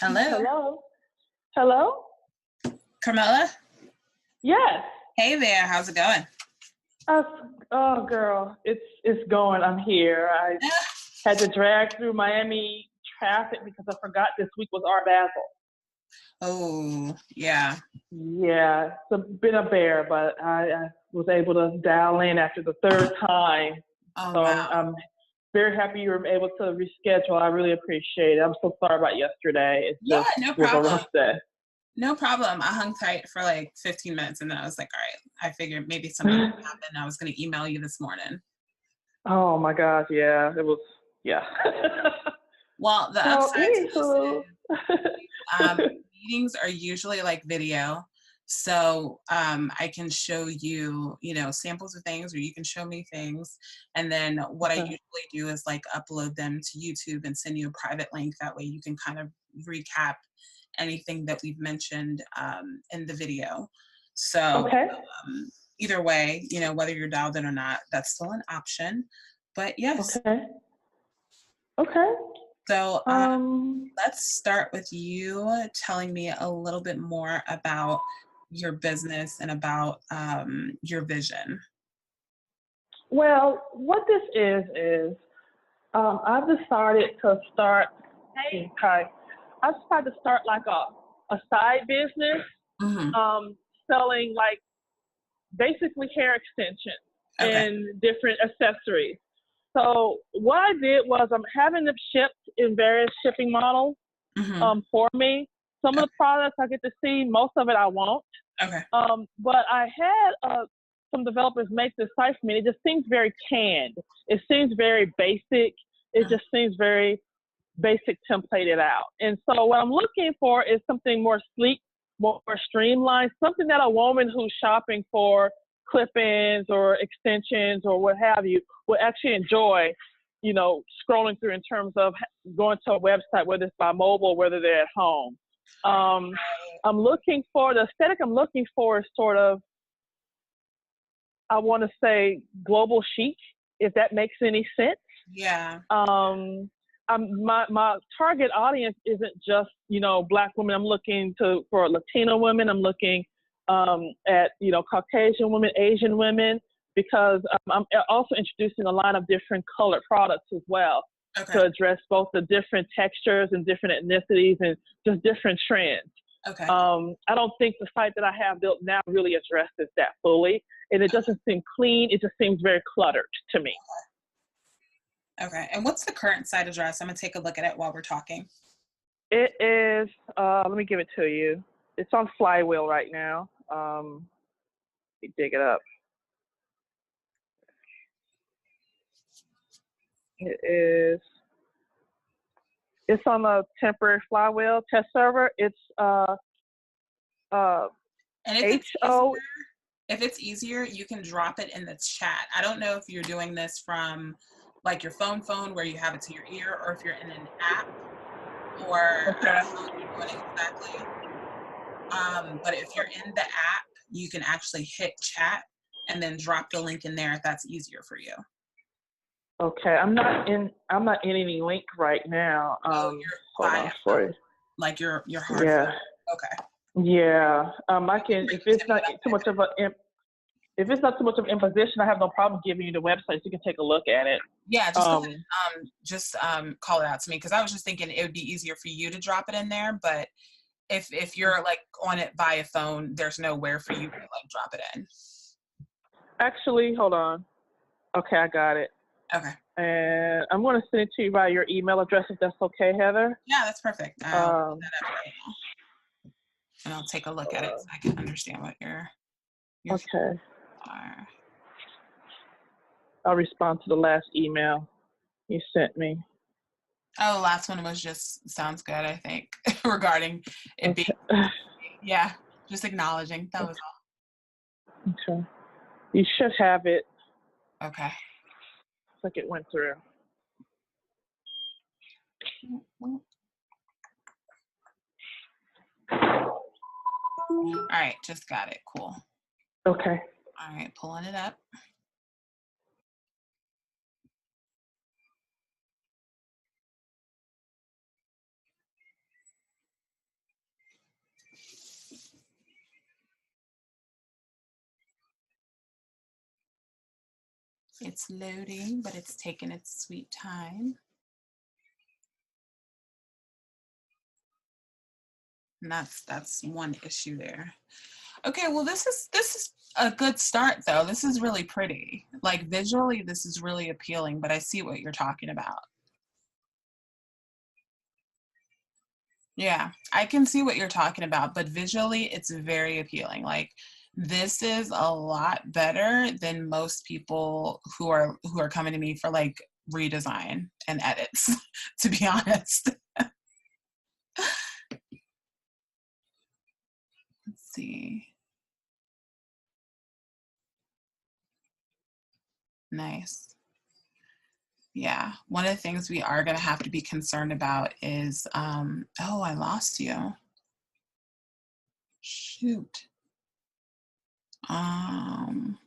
Hello, Hello? Hello? Carmella. Yes. Hey there, how's it going? Uh, oh, girl, it's going. I'm here. I had to drag through Miami traffic because I forgot this week was Art Basel. Oh, yeah. Yeah, it's been a bear, but I was able to dial in after the third time. Oh, So wow. I'm very happy you were able to reschedule. I really appreciate it. I'm so sorry about yesterday. It Yeah, just no was a problem. rough day. No problem. I hung tight for like 15 minutes and then I was like, all right, I figured maybe something happened. I was going to email you this morning. Oh my gosh, yeah, it was, yeah. Well, the So, upside to this anywho, is meetings are usually like video. So I can show you, samples of things, or you can show me things. And then what I okay. usually do is like upload them to YouTube and send you a private link. That way you can kind of recap anything that we've mentioned in the video. So Okay. either way, whether you're dialed in or not, that's still an option. But yes, Okay. Okay. so Um, let's start with you telling me a little bit more about your business and about your vision. well, what this is I've decided to start. Hey, hi. I decided to start like a side business, Hmm. selling like basically hair extensions Okay. and different accessories. So what I did was I'm having them shipped in various shipping models Hmm. for me. Some of the products I get to see, most of it I won't. Okay. But I had some developers make this site for me. It just seems very canned. It seems very basic. It Mhm. just seems very basic templated out. And so what I'm looking for is something more sleek, more streamlined, something that a woman who's shopping for clip-ins or extensions or what have you will actually enjoy, scrolling through in terms of going to a website, whether it's by mobile or whether they're at home. Um, I'm looking for the aesthetic I'm looking for is sort of, I want to say global chic, if that makes any sense. Yeah. My target audience isn't just Black women. I'm looking for Latino women. I'm looking at Caucasian women, Asian women, because I'm also introducing a line of different colored products as well Okay. to address both the different textures and different ethnicities and just different trends. Okay. I don't think the site that I have built now really addresses that fully, and it doesn't seem clean. It just seems very cluttered to me. Okay. And what's the current site address? I'm gonna take a look at it while we're talking. It is, let me give it to you. It's on Flywheel right now. Let me dig it up. It's on a temporary Flywheel test server. It's And HO. if it's easier, you can drop it in the chat. I don't know if you're doing this from like your phone where you have it to your ear, or if you're in an app, or I don't know how you're doing it exactly. But if you're in the app, you can actually hit chat and then drop the link in there if that's easier for you. Okay, I'm not in any link right now. You're Hold via on for phone, you. like your hard Yeah, phone. Okay. yeah. I can, You can get up too much of if it's not too much of imposition, I have no problem giving you the website so you can take a look at it. Yeah, just go ahead and call it out to me, because I was just thinking it would be easier for you to drop it in there, but if you're like on it via phone, there's nowhere for you to like drop it in. Actually, hold on. Okay, I got it. Okay. And I'm going to send it to you by your email address if that's okay, Heather. Yeah, that's perfect. I'll put that up right now, and I'll take a look at it so I can understand what your okay. are. I'll respond to the last email you sent me. Oh, the last one was just sounds good, I think, regarding it being, yeah, just acknowledging. That was all. Okay. You should have it. Okay. Looks like it went through. All right, just got it. Cool. Okay. All right, pulling it up. It's loading, but it's taking its sweet time. And that's one issue there. Okay, well this is a good start though. This is really pretty. Like visually this is really appealing, but I see what you're talking about. Yeah, I can see what you're talking about, but visually it's very appealing. Like this is a lot better than most people who are coming to me for like redesign and edits, to be honest. Let's see. Nice. Yeah, one of the things we are going to have to be concerned about is, oh, I lost you. Shoot. Um,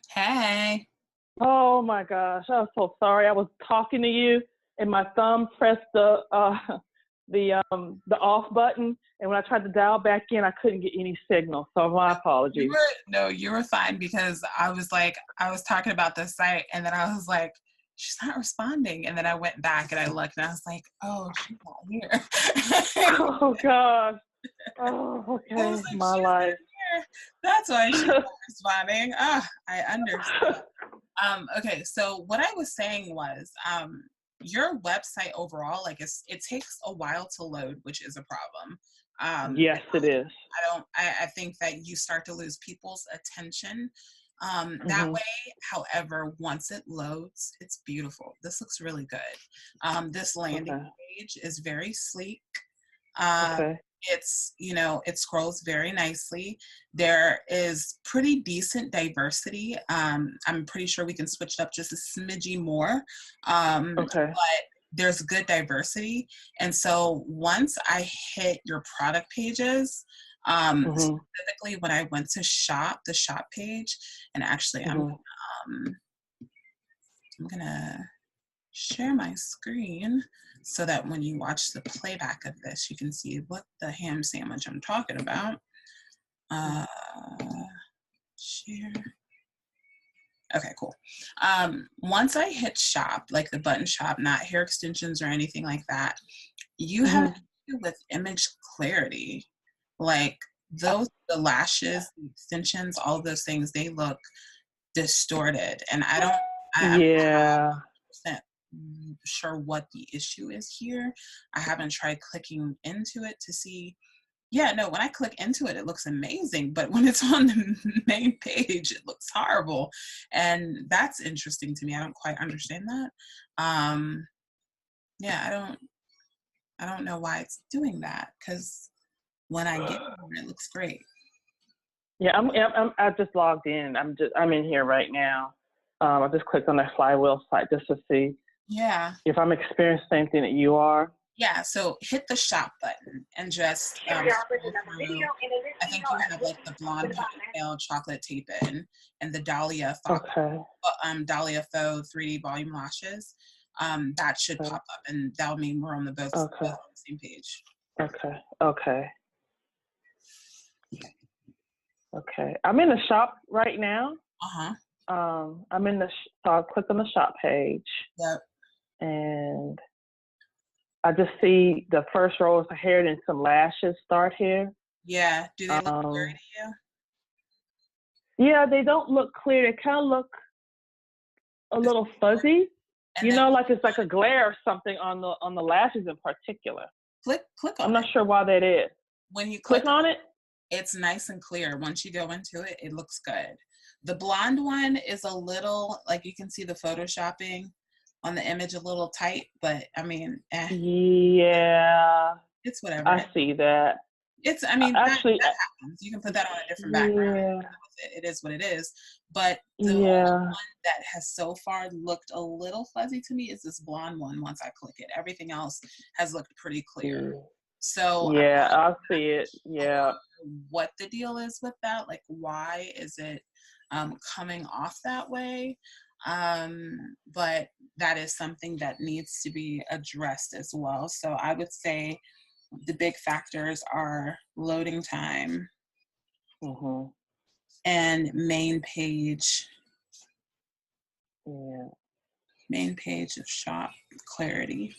hey. Oh my gosh, I'm so sorry. I was talking to you, and my thumb pressed the off button, and when I tried to dial back in, I couldn't get any signal. So my You apologies. were no, you were fine because I was like, I was talking about the site and then I was like, she's not responding. And then I went back and I looked and I was like, oh, she's not here. Oh gosh. Oh, I was okay. like, My she's not life. here. That's why she's not responding. Ah, I understand. Okay, so what I was saying was, your website overall, like it takes a while to load, which is a problem. Yes, it is. I think that you start to lose people's attention that Mhm. way. However, once it loads, it's beautiful. This looks really good. This landing Okay. page is very sleek. Um, Okay. it's, it scrolls very nicely. There is pretty decent diversity. I'm pretty sure we can switch it up just a smidgy more. Okay. But there's good diversity. And so once I hit your product pages, Mhm. specifically when I went to the shop page, and actually Mhm. I'm gonna share my screen so that when you watch the playback of this, you can see what the ham sandwich I'm talking about. Uh, share. Okay, cool. Once I hit shop, like the button shop, not hair extensions or anything like that, you have an Mhm. issue with image clarity. Like the lashes, the extensions, all of those things, they look distorted. And I don't, I'm Yeah. not 100% sure what the issue is here. I haven't tried clicking into it to see. Yeah, no, when I click into it, it looks amazing. But when it's on the main page, it looks horrible. And that's interesting to me. I don't quite understand that. Yeah, I don't know why it's doing that, because when I get here, it looks great. Yeah, I just logged in. I'm in here right now. I just clicked on the Flywheel site just to see Yeah. if I'm experiencing the same thing that you are. Yeah, so hit the shop button and just scroll through. I think you have like the blonde ponytail chocolate tape-in and the Okay. Dahlia faux 3D volume lashes. That should Okay. pop up, and that'll mean we're on both on the same page. Okay. Okay. Okay. I'm in the shop right now. I'm in so I'll click on the shop page. Yep. And I just see the first row of hair and some lashes start here. Yeah. Do they look clear to you? Yeah, they don't look clear. They kind of look a little fuzzy. You know, like it's like a glare or something on the lashes in particular. Click on it. I'm not sure why that is. When you click on it, it's nice and clear. Once you go into it, it looks good. The blonde one is a little, like you can see the photoshopping on the image a little tight, but I mean, yeah, it's whatever. I see that. It's, I mean, actually, that happens. You can put that on a different background. Yeah. It is what it is. But the only one that has so far looked a little fuzzy to me is this blonde one once I click it. Everything else has looked pretty clear. So yeah, I see it. Yeah. What the deal is with that? Like, why is it coming off that way? But that is something that needs to be addressed as well. So I would say the big factors are loading time and main page. Yeah. Main page of shop clarity.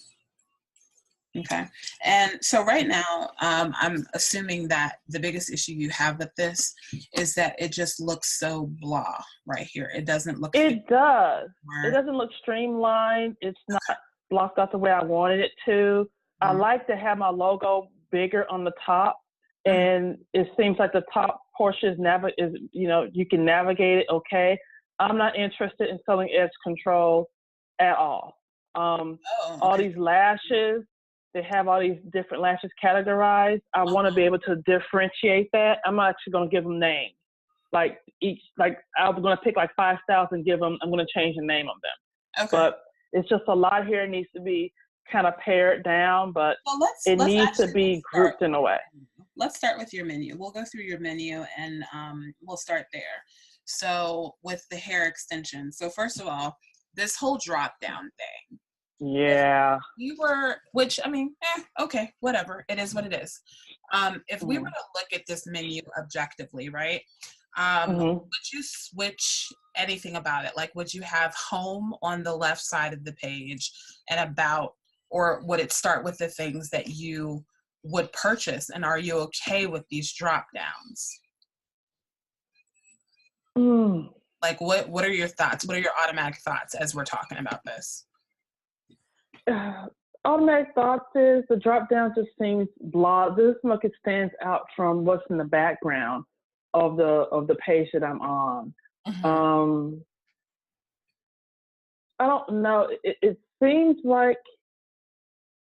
Okay. And so right now, I'm assuming that the biggest issue you have with this is that it just looks so blah right here. It doesn't look. It does. It doesn't look streamlined. It's not blocked out the way I wanted it to. I like to have my logo bigger on the top, and it seems like the top portion is you can navigate it. Okay. I'm not interested in selling edge control at all. All these lashes. They have all these different lashes categorized. I want to be able to differentiate that. I'm not actually going to give them names. Like I'm going to pick like 5 styles and I'm going to change the name of them. Okay. But it's just a lot here. It needs to be kind of pared down, but it needs to be grouped in a way. Let's start with your menu. We'll go through your menu and we'll start there. So with the hair extension. So first of all, this whole drop down thing. Yeah. Which I mean, okay, whatever. It is what it is. If we were to look at this menu objectively, right? Would you switch anything about it? Like, would you have home on the left side of the page and about, or would it start with the things that you would purchase? And are you okay with these drop downs? Like, what are your thoughts? What are your automatic thoughts as we're talking about this? Automatic thoughts is the drop down just seems blah. This look, it stands out from what's in the background of the page that I'm on. I don't know. It seems like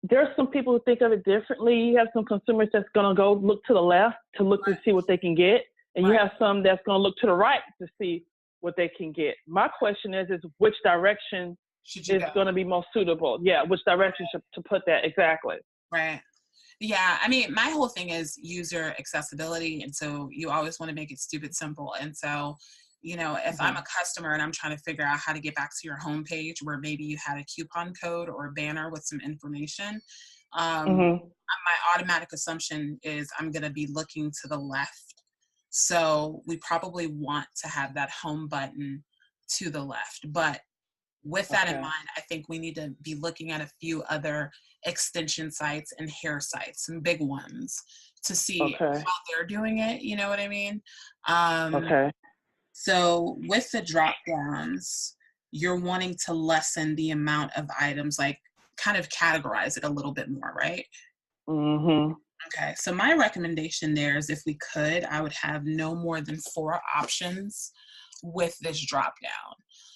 there's some people who think of it differently. You have some consumers that's gonna go look to the left to look to see what they can get, and you have some that's gonna look to the right to see what they can get. My question is which direction is going to be most suitable? Yeah, which direction to put that exactly? Right. Yeah, I mean, my whole thing is user accessibility, and so you always want to make it stupid simple. And so, if I'm a customer and I'm trying to figure out how to get back to your homepage where maybe you had a coupon code or a banner with some information, my automatic assumption is I'm going to be looking to the left. So we probably want to have that home button to the left, but with that in mind, I think we need to be looking at a few other extension sites and hair sites, some big ones, to see how they're doing it. You know what I mean? So with the drop downs, you're wanting to lessen the amount of items, like kind of categorize it a little bit more, right? Mm-hmm. Okay, so my recommendation there is if we could, I would have no more than 4 options with this drop down.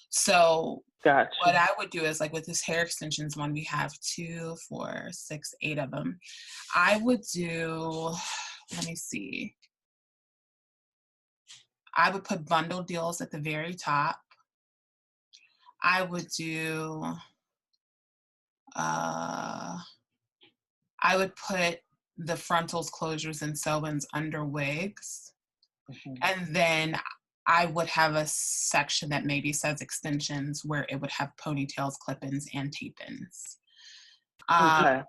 So what Gotcha. I would do is like with this hair extensions one, we have 2, 4, 6, 8 of them. I would do, let me see. I would put bundle deals at the very top. I would do, uh, I would put the frontals, closures, and sew-ins under wigs. Mm-hmm. And then I would have a section that maybe says extensions where it would have ponytails, clip-ins, and tape-ins. Okay.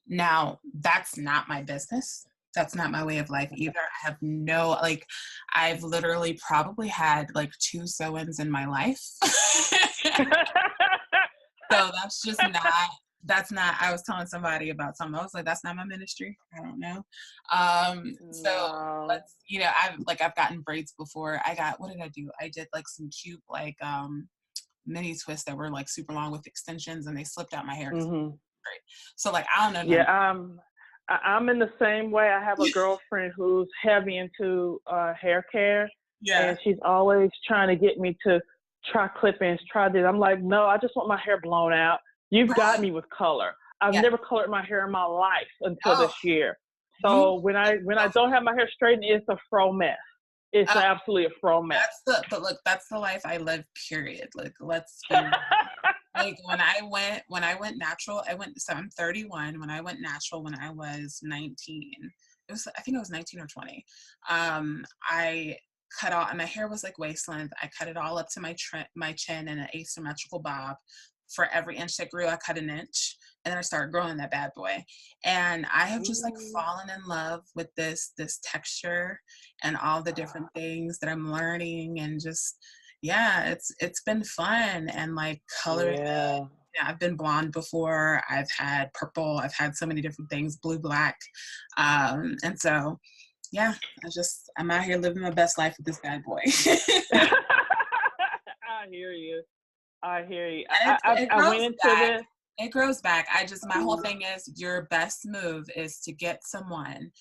Now, that's not my business. That's not my way of life either. I have no, like, I've literally probably had like 2 sew-ins in my life. So that's not, I was telling somebody about something. I was like, that's not my ministry. I don't know. So No. let's, I've gotten braids before. What did I do? I did like some cute, like, mini twists that were like super long with extensions and they slipped out my hair. Mm-hmm. So like, I don't know. Yeah, I'm in the same way. I have a girlfriend who's heavy into hair care, Yeah. and she's always trying to get me to try clip-ins, try this. I'm like, no, I just want my hair blown out. You've got me with color. I've never colored my hair in my life until this year. So when I don't have my hair straightened, it's a fro mess. It's absolutely a fro mess. That's the life I live, period. Like, let's be like when I went natural, so I'm 31. When I went natural when I was 19, I think I was 19 or 20. I cut off, and my hair was like waist length. I cut it all up to my chin in an asymmetrical bob. For every inch that grew, I cut an inch, and then I started growing that bad boy. And I have just like fallen in love with this texture and all the different things that I'm learning, and just it's been fun. And like coloring it. Yeah, I've been blonde before. I've had purple. I've had so many different things, blue, black, and so yeah, I'm out here living my best life with this bad boy. I hear you. I It went into this. It grows back. My whole thing is your best move is to get someone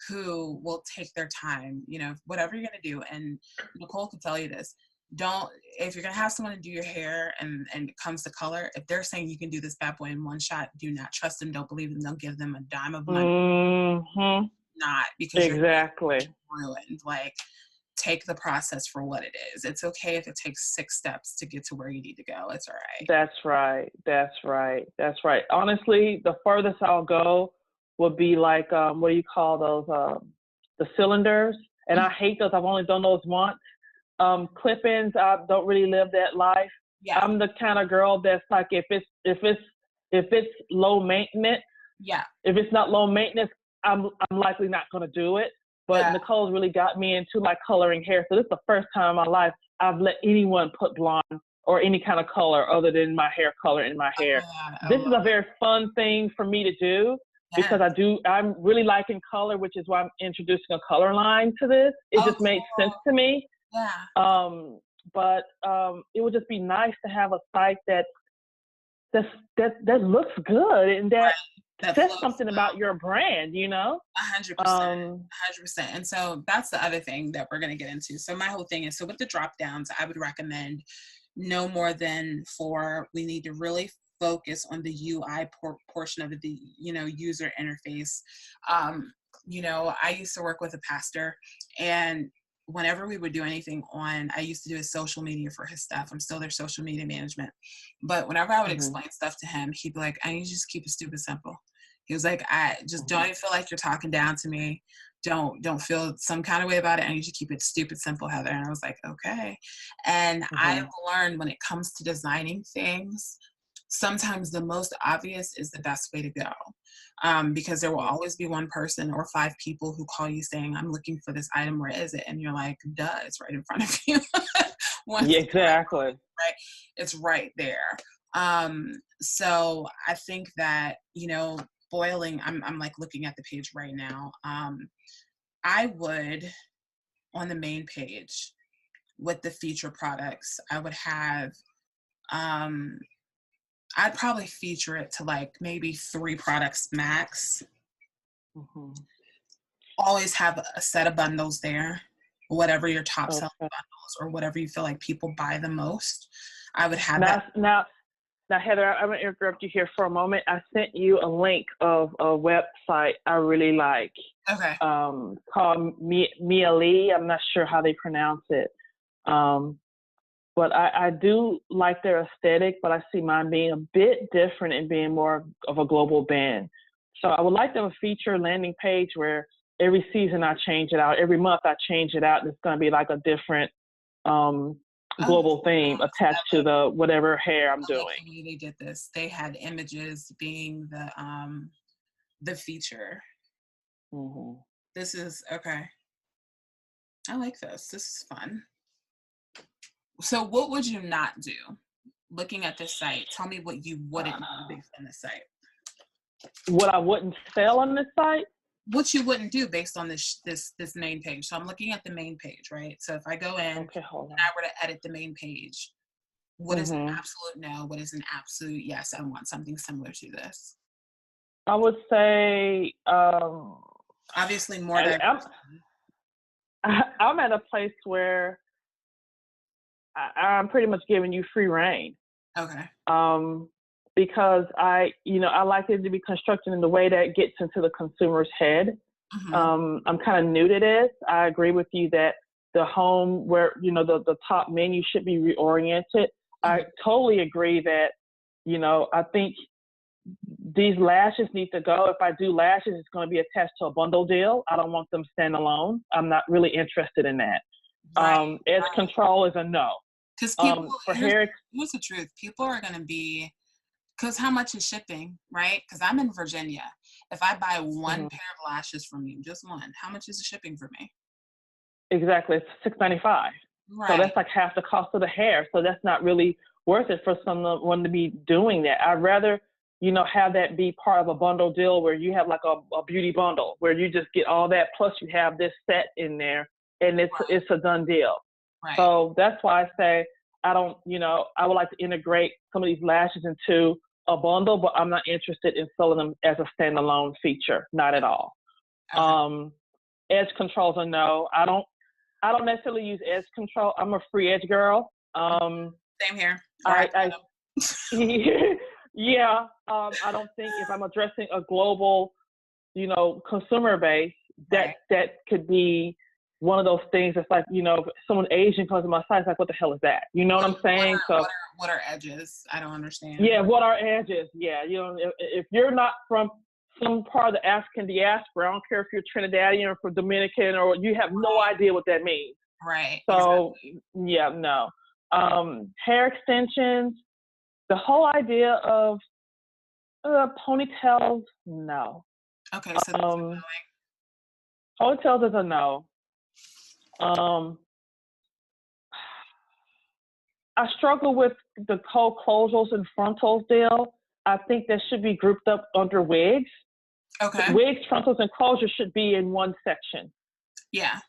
who will take their time, whatever you're going to do. And Nicole could tell you this. If you're going to have someone to do your hair and it comes to color, if they're saying you can do this bad boy in one shot, do not trust them. Don't believe them. Don't give them a dime of money. Mm-hmm. Not because exactly. You're ruined. Like, take the process for what it is. It's okay if it takes 6 steps to get to where you need to go. It's all right. That's right. Honestly, the furthest I'll go would be like, what do you call those? The cylinders. And I hate those. I've only done those once. Clip-ins, I don't really live that life. Yeah. I'm the kind of girl that's like, if it's low maintenance, if it's not low maintenance, I'm likely not going to do it. But Nicole's really got me into like coloring hair. So this is the first time in my life I've let anyone put blonde or any kind of color other than my hair color in my hair. This is a very fun thing for me to do because I'm really liking color, which is why I'm introducing a color line to this. It just makes sense to me. Yeah. But it would just be nice to have a site that looks good and that says something about your brand, 100%. 100%. And so that's the other thing that we're going to get into. So my whole thing is, so with the drop downs, I would recommend no more than 4. We need to really focus on the UI portion of the, user interface. I used to work with a pastor, and whenever we would do anything I used to do his social media for his staff. I'm still their social media management. But whenever I would explain stuff to him, he'd be like, I need you to just keep it stupid simple. He was like, I just don't even feel like you're talking down to me. Don't feel some kind of way about it. I need you to keep it stupid simple, Heather. And I was like, okay. And I've learned when it comes to designing things, sometimes the most obvious is the best way to go. Because there will always be one person or 5 people who call you saying, I'm looking for this item, where is it? And you're like, duh, it's right in front of you. Exactly. Right. It's right there. So I think that, boiling, I'm like looking at the page right now. I would, on the main page, with the feature products, I would have, I'd probably feature it to like maybe 3 products max. Mm-hmm. Always have a set of bundles there, whatever your top selling Okay. bundles or whatever you feel like people buy the most. I would have Now, that. now, Heather, I'm going to interrupt you here for a moment. I sent you a link of a website I really like Okay. called Mia Lee. I'm not sure how they pronounce it. But I do like their aesthetic, but I see mine being a bit different and being more of a global band. So I would like to have a feature landing page where every season I change it out. Every month I change it out, and it's going to be like a different global theme attached to the whatever hair I'm doing. Like the way they did this, they had images being the feature. Mm-hmm. This is okay. I like this. This is fun. So what would you not do? Looking at this site, tell me what you wouldn't do based on this site. What I wouldn't sell on this site? What you wouldn't do based on this main page. So I'm looking at the main page, right? So if I go in and I were to edit the main page, what is an absolute no? What is an absolute yes? I want something similar to this. I would say obviously more diverse. I'm at a place where I'm pretty much giving you free reign. Okay. Because I like it to be constructed in the way that gets into the consumer's head. Mm-hmm. I'm kind of new to this. I agree with you that the home where, the top menu should be reoriented. Mm-hmm. I totally agree that, I think these lashes need to go. If I do lashes, it's going to be attached to a bundle deal. I don't want them standalone. I'm not really interested in that. Right, edge control is a no. Because people, here's the truth. People are going to be, because how much is shipping, right? Because I'm in Virginia. If I buy one pair of lashes from you, just one, how much is the shipping for me? Exactly. It's $6.95. Right. So that's like half the cost of the hair. So that's not really worth it for someone to be doing that. I'd rather, have that be part of a bundle deal where you have like a beauty bundle where you just get all that, plus you have this set in there, and it's a done deal. Right. So that's why I say I would like to integrate some of these lashes into a bundle, but I'm not interested in selling them as a standalone feature. Not at all. Okay. Edge controls are no. I don't necessarily use edge control. I'm a free edge girl. Same here. Yeah. I don't think if I'm addressing a global, consumer base, that could be one of those things that's like, if someone Asian comes to my site, it's like, what the hell is that? You know what I'm saying? What are edges? I don't understand. Yeah, what are edges? Yeah, if you're not from some part of the African diaspora, I don't care if you're Trinidadian or from Dominican, or you have no idea what that means. Right. So, yeah, no. Hair extensions, the whole idea of ponytails, no. Okay, so ponytails is a no. I struggle with the co-closures and frontals deal. I think that should be grouped up under wigs. Okay. Wigs, frontals, and closures should be in one section. Yeah.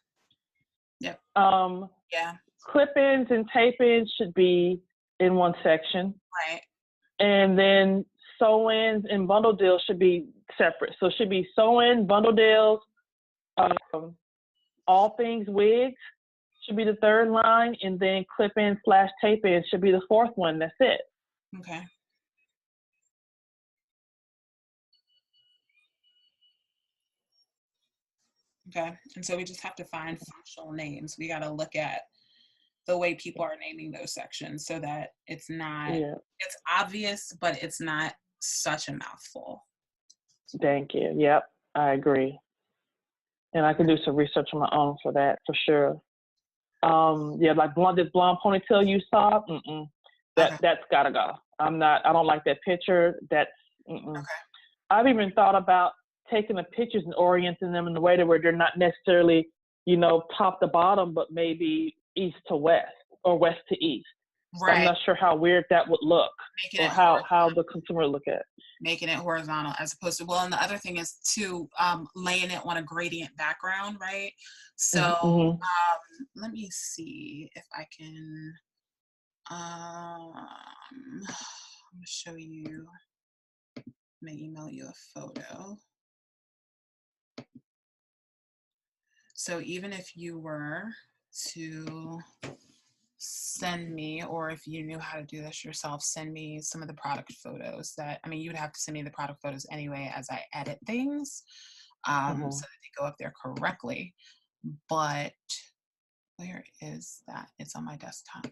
Yep. Yeah. Clip-ins and tape-ins should be in one section. Right. And then sew-ins and bundle deals should be separate. So it should be sew-in, bundle deals, all things wigs should be the third line, and then clip-in / tape-in should be the fourth one. That's it. Okay. Okay. And so we just have to find functional names. We got to look at the way people are naming those sections so that it's not, it's obvious, but it's not such a mouthful. Thank you. Yep, I agree. And I can do some research on my own for that, for sure. Yeah, like this blonde ponytail you saw, that's gotta go. I don't like that picture. That's, okay. I've even thought about taking the pictures and orienting them in a way to where they're not necessarily, top to bottom, but maybe east to west or west to east. So I'm Right. not sure how weird that would look, Making or it how the consumer would look at it. making it horizontal as opposed to, well, and the other thing is too, laying it on a gradient background, right? So Mm-hmm. let me see if I can I'm gonna show you, may email you a photo. So even if you were to send me, or if you knew how to do this yourself, send me some of the product photos that, I mean, you would have to send me the product photos anyway as I edit things, Mm-hmm. so that they go up there correctly. But where is that? It's on my desktop.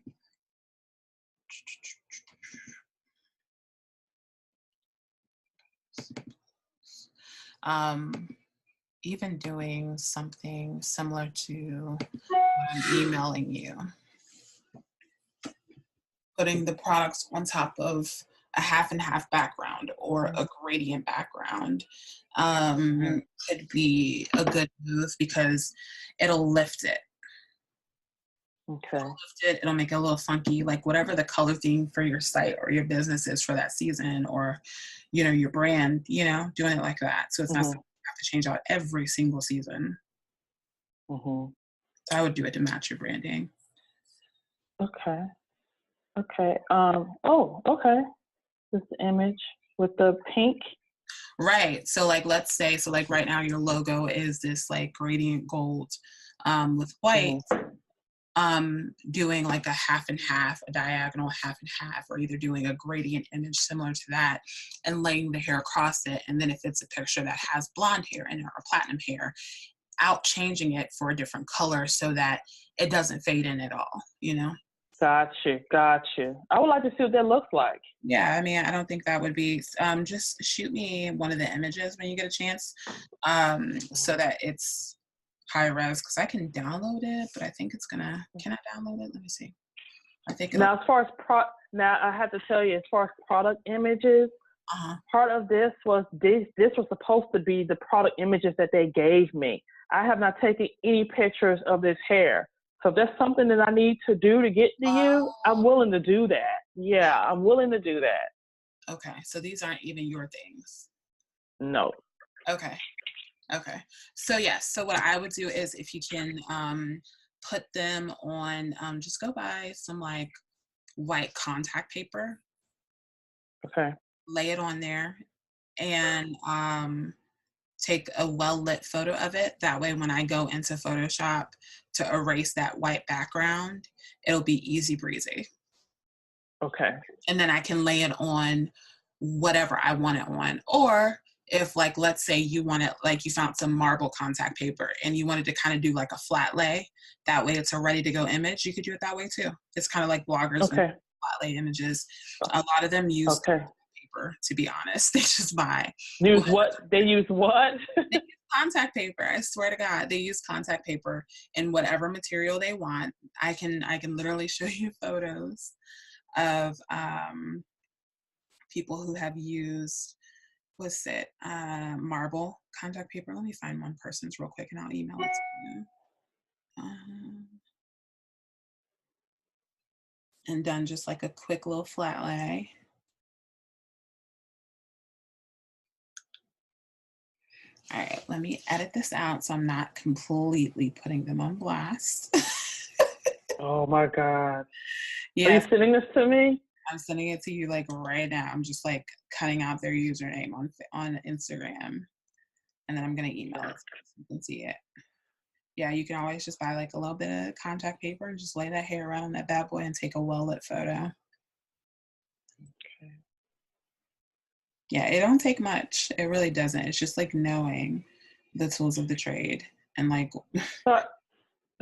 Um, even doing something similar to what I'm emailing you, putting the products on top of a half and half background or a gradient background, could be a good move because it'll lift it. Okay. It'll make it a little funky, like whatever the color theme for your site or your business is for that season, or your brand, doing it like that. So it's not something you have to change out every single season. Mm-hmm. So I would do it to match your branding. Okay. Okay. Oh, okay. This image with the pink. Right. So like, let's say, so like right now your logo is this like gradient gold with white, doing like a half and half, a diagonal half and half, or either doing a gradient image similar to that and laying the hair across it. And then if it's a picture that has blonde hair in it or platinum hair, out changing it for a different color so that it doesn't fade in at all, Got you. I would like to see what that looks like. Yeah, I mean, I don't think that would be, just shoot me one of the images when you get a chance, so that it's high res, because I can download it, but I think it's can I download it? Let me see. I think it'll, Now, as far as now I have to tell you, as far as product images, part of this was this was supposed to be the product images that they gave me. I have not taken any pictures of this hair. So if that's something that I need to do to get to you, I'm willing to do that. Yeah, I'm willing to do that. okay, so these aren't even your things. No. Okay. So yes, so what I would do is if you can put them on, just go buy some like white contact paper. Okay. Lay it on there and take a well-lit photo of it. That way when I go into Photoshop to erase that white background, it'll be easy breezy. Okay. And then I can lay it on whatever I want it on. Or if like, let's say you wanted, like you found some marble contact paper and you wanted to kind of do like a flat lay, that way it's a ready to go image, you could do it that way too. It's kind of like bloggers and flat lay images. A lot of them use paper, to be honest. They just buy. Use what? They use what? They use contact paper. I swear to God, they use contact paper in whatever material they want. I can literally show you photos of people who have used, what's it, marble contact paper. Let me find one person's real quick and I'll email it to you. And done just like a quick little flat lay. All right, let me edit this out so I'm not completely putting them on blast. Oh my God. Yeah. Are you sending this to me? I'm sending it to you like right now. I'm just like cutting out their username on Instagram. And then I'm gonna email it so you can see it. Yeah, you can always just buy like a little bit of contact paper and just lay that hair around that bad boy and take a well-lit photo. Okay. Yeah, it don't take much. It really doesn't. It's just like knowing the tools of the trade and like.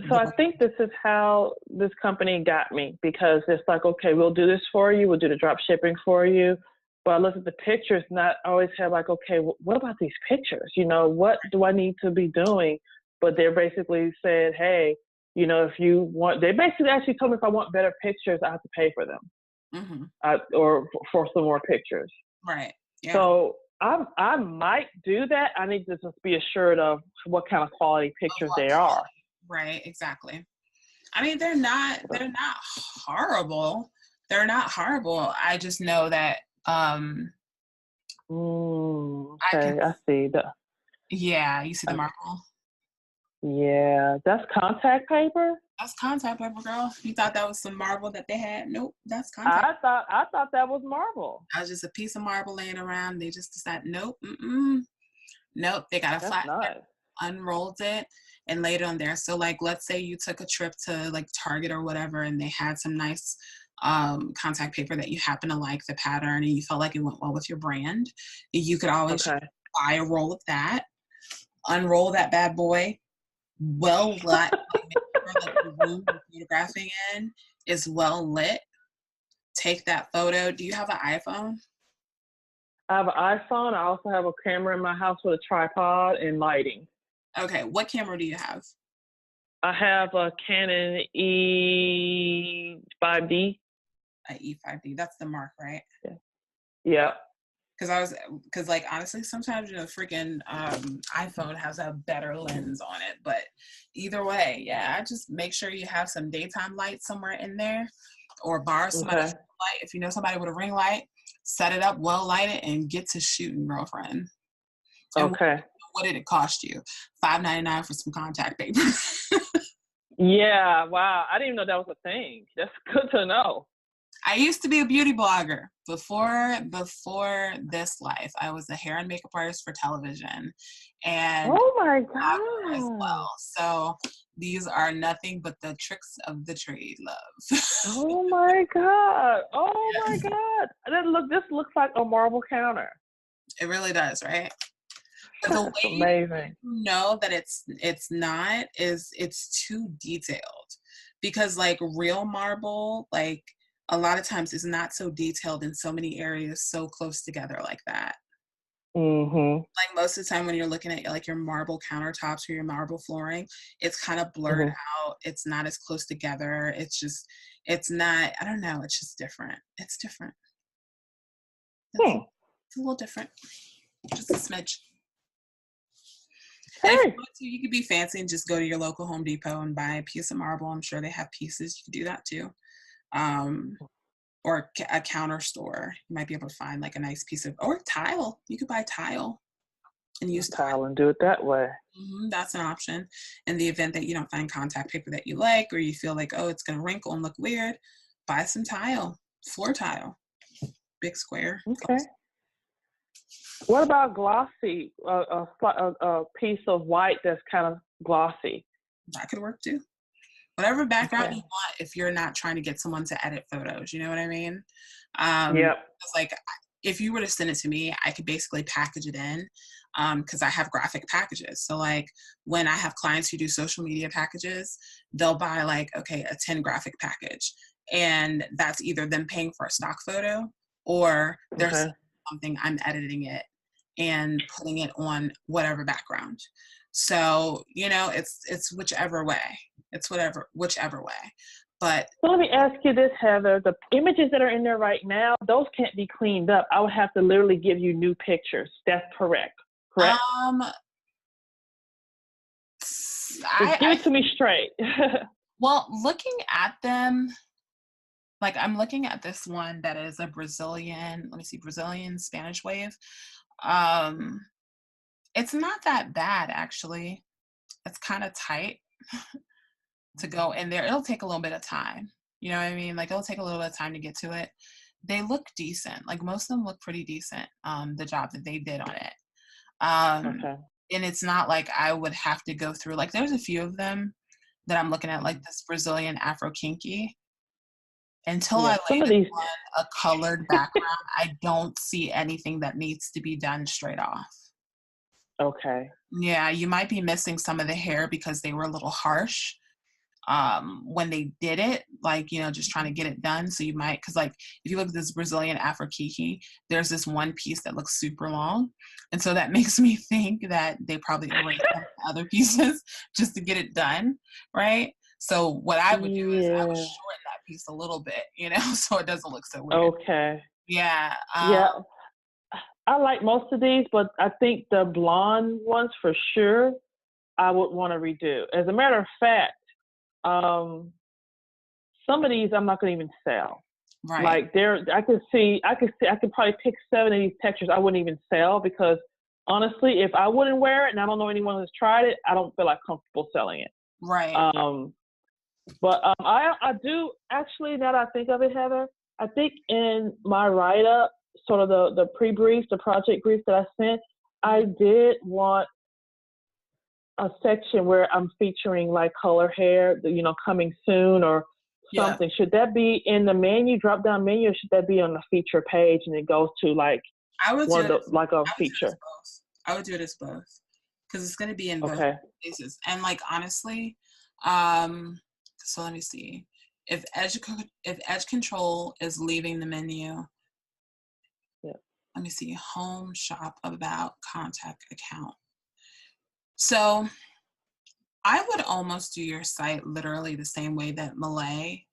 So I think this is how this company got me, because it's like, okay, we'll do this for you. We'll do the drop shipping for you. But I look at the pictures and I always have like, okay, what about these pictures? What do I need to be doing? But they're basically said, hey, if you want, they basically actually told me if I want better pictures, I have to pay for them, or for some more pictures. Right. Yeah. So I might do that. I need to just be assured of what kind of quality pictures they are. Right, exactly. I mean, they're not horrible. They're not horrible. I just know that I can, Okay, I see. yeah, you see the Uh, marble? yeah, that's contact paper. That's contact paper, girl. You thought that was some marble that they had? Nope, that's contact. I thought that was marble. That was just a piece of marble laying around. They just decided, nope, nope. They got a That's flat, nice. unrolled it, and laid it on there. So, like, let's say you took a trip to like Target or whatever, and they had some nice contact paper that you happen to like the pattern, and you felt like it went well with your brand. You could always Okay. buy a roll of that, unroll that bad boy, well lit, like make sure that the room you're photographing in is well lit. Take that photo. Do you have an iPhone? I have an iPhone. I also have a camera in my house with a tripod and lighting. Okay, what camera do you have? I have a Canon E5D. A E5D. That's the Mark, right? Yeah. Because like honestly, sometimes freaking iPhone has a better lens on it. But either way, yeah, I just make sure you have some daytime light somewhere in there, or borrow somebody's Okay. light. If you know somebody with a ring light, set it up, well light it, and get to shooting, girlfriend. And Okay. what did it cost you? $5.99 for some contact paper. Yeah. Wow. I didn't even know that was a thing. That's good to know. I used to be a beauty blogger before this life. I was a hair and makeup artist for television, and Oh my blogger as God. well. So these are nothing but the tricks of the trade, love. Oh my God. Oh my God. This looks like a marble counter. It really does, right? But the That's way you amazing. know that it's not is it's too detailed, because like real marble, like a lot of times is not so detailed in so many areas so close together like that. Mm-hmm. Like most of the time when you're looking at like your marble countertops or your marble flooring, it's kind of blurred Mm-hmm. out. It's not as close together. It's not, I don't know, it's just different. It's different. It's, Hmm. it's a little different. Just a smidge. And if you Hey. want to, you could be fancy and just go to your local Home Depot and buy a piece of marble. I'm sure they have pieces. You could do that too. Um, or a counter store. You might be able to find like a nice piece of, or tile. You could buy tile and use tile. Tile and do it that way. That's an option. In the event that you don't find contact paper that you like, or you feel like, oh, it's going to wrinkle and look weird, buy some tile, floor tile, big square. Okay. What about glossy? A piece of white that's kind of glossy. That could work too. Whatever background Okay. you want, if you're not trying to get someone to edit photos, you know what I mean? Yep. It's like if you were to send it to me, I could basically package it in, because I have graphic packages. So like when I have clients who do social media packages, they'll buy like, okay, a 10 graphic package. And that's either them paying for a stock photo, or there's Okay. something, I'm editing it and putting it on whatever background. So, it's whichever way. It's whichever way. But So let me ask you this, Heather. The images that are in there right now, those can't be cleaned up. I would have to literally give you new pictures. That's correct. Correct? um Just give I it to me straight. well, looking at them, like I'm looking at this one that is a Brazilian, let me see, Brazilian Spanish wave. Um it's not that bad actually. It's kind of tight to go in there. It'll take a little bit of time. You know what I mean? Like it'll take a little bit of time to get to it. They look decent. Like most of them look pretty decent. The job that they did on it. Um, Okay. and it's not like I would have to go through, like there's a few of them that I'm looking at, like this Brazilian Afro Kinky. Until I Yeah. Some of land these. on a colored background, I don't see anything that needs to be done straight off. Okay. Yeah, you might be missing some of the hair because they were a little harsh when they did it, like just trying to get it done. So you might, because like if you look at this Brazilian Afro Kiki, there's this one piece that looks super long, and so that makes me think that they probably erased other pieces just to get it done, right? So what I would do is I would Yeah. shorten that piece a little bit, so it doesn't look so weird. Okay. Yeah. Yeah. I like most of these, but I think the blonde ones for sure I would want to redo. As a matter of fact, some of these I'm not going to even sell. Right. Like I could probably pick 7 of these textures I wouldn't even sell, because honestly, if I wouldn't wear it and I don't know anyone who's tried it, I don't feel like comfortable selling it. Right. But I do actually, now that I think of it, Heather, I think in my write-up, sort of the pre-brief, the project brief that I sent, I did want a section where I'm featuring like color hair, coming soon or something. Should that be in the menu, drop-down menu, or should that be on the feature page and it goes to like one of the, like a feature? I would do it as both, because it's going to be in both Okay. places. And like, honestly, so let me see. If edge control is leaving the menu, let me see, home, shop, about, contact, account. So I would almost do your site literally the same way that Malay,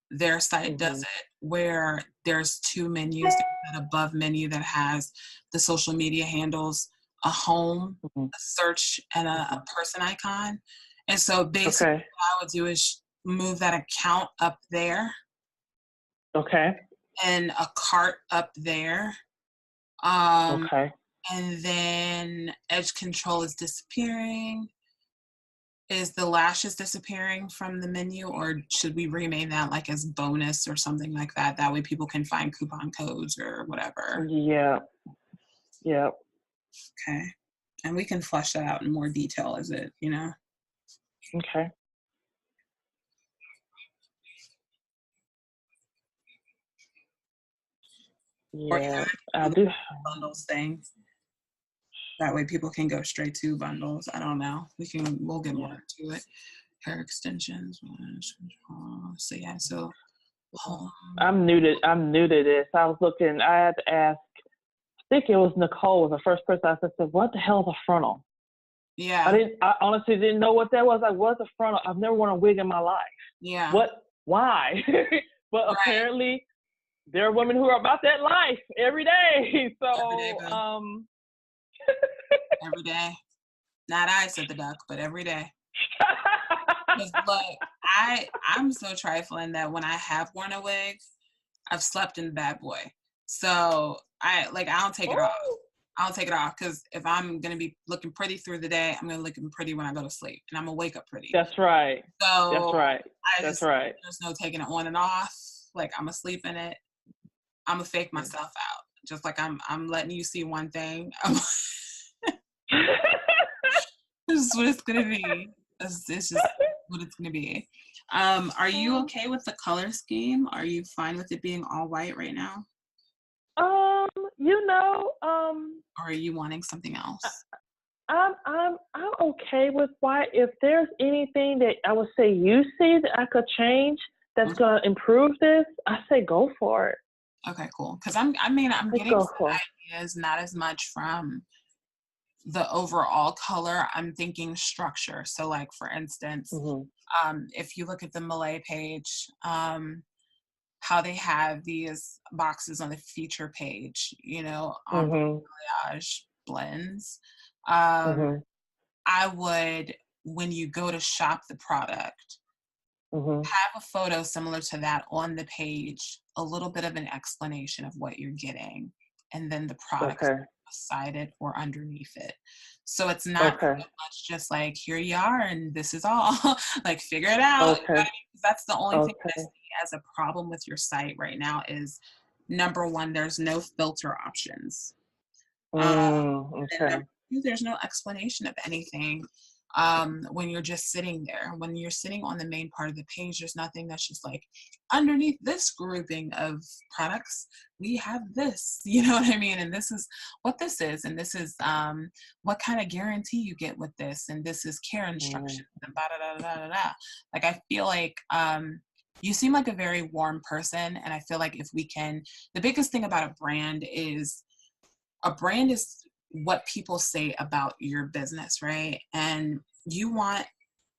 their site does it, where there's 2 menus, that above menu that has the social media handles, a home, a search, and a person icon. And so basically what I would do is move that account up there. Okay. And a cart up there. Okay. And then edge control is disappearing. Is the lashes disappearing from the menu, or should we rename that like as bonus or something like that? That way people can find coupon codes or whatever. Yeah. Yeah. Okay. And we can flesh that out in more detail as it, Okay. Yeah, I do. Bundles things. That way people can go straight to bundles. I don't know. We'll get more into it. Hair extensions. So yeah, so I'm new to this. I was looking, I had to ask, I think it was Nicole was the first person I said, what the hell is a frontal? Yeah. I honestly didn't know what that was. Like, what's a frontal? I've never worn a wig in my life. Yeah. Why? But apparently there are women who are about that life every day. So, every day. Not I, said the duck, but every day. Look, I'm so trifling that when I have worn a wig, I've slept in the bad boy. So I don't take it off. I don't take it off, because if I'm gonna be looking pretty through the day, I'm gonna look pretty when I go to sleep, and I'm gonna wake up pretty. That's right. So that's right. That's right. There's no taking it on and off. Like, I'm gonna sleep in it. I'm gonna fake myself out. Just like I'm letting you see one thing. This is what it's gonna be. It's just what it's gonna be. Are you okay with the color scheme? Are you fine with it being all white right now? Or are you wanting something else? I'm okay with white. If there's anything that I would say you see that I could change that's gonna improve this, I say go for it. Okay, cool. Because I'm getting some ideas, not as much from the overall color. I'm thinking structure. So, like, for instance, if you look at the Malay page, how they have these boxes on the feature page, on balayage blends. I would, when you go to shop the product, have a photo similar to that on the page, a little bit of an explanation of what you're getting, and then the product beside it or underneath it. So it's not so much just like, here you are and this is all. Like, figure it out. You know what I mean? That's the only thing that I see as a problem with your site right now is, number one, there's no filter options. And number two, there's no explanation of anything. When you're just sitting there, when you're sitting on the main part of the page, there's nothing that's just like, underneath this grouping of products, we have this, you know what I mean? And this is what this is, and this is what kind of guarantee you get with this, and this is care instructions, and da da da da da. Like, I feel like you seem like a very warm person, and I feel like if we can, the biggest thing about a brand is what people say about your business, right? And you want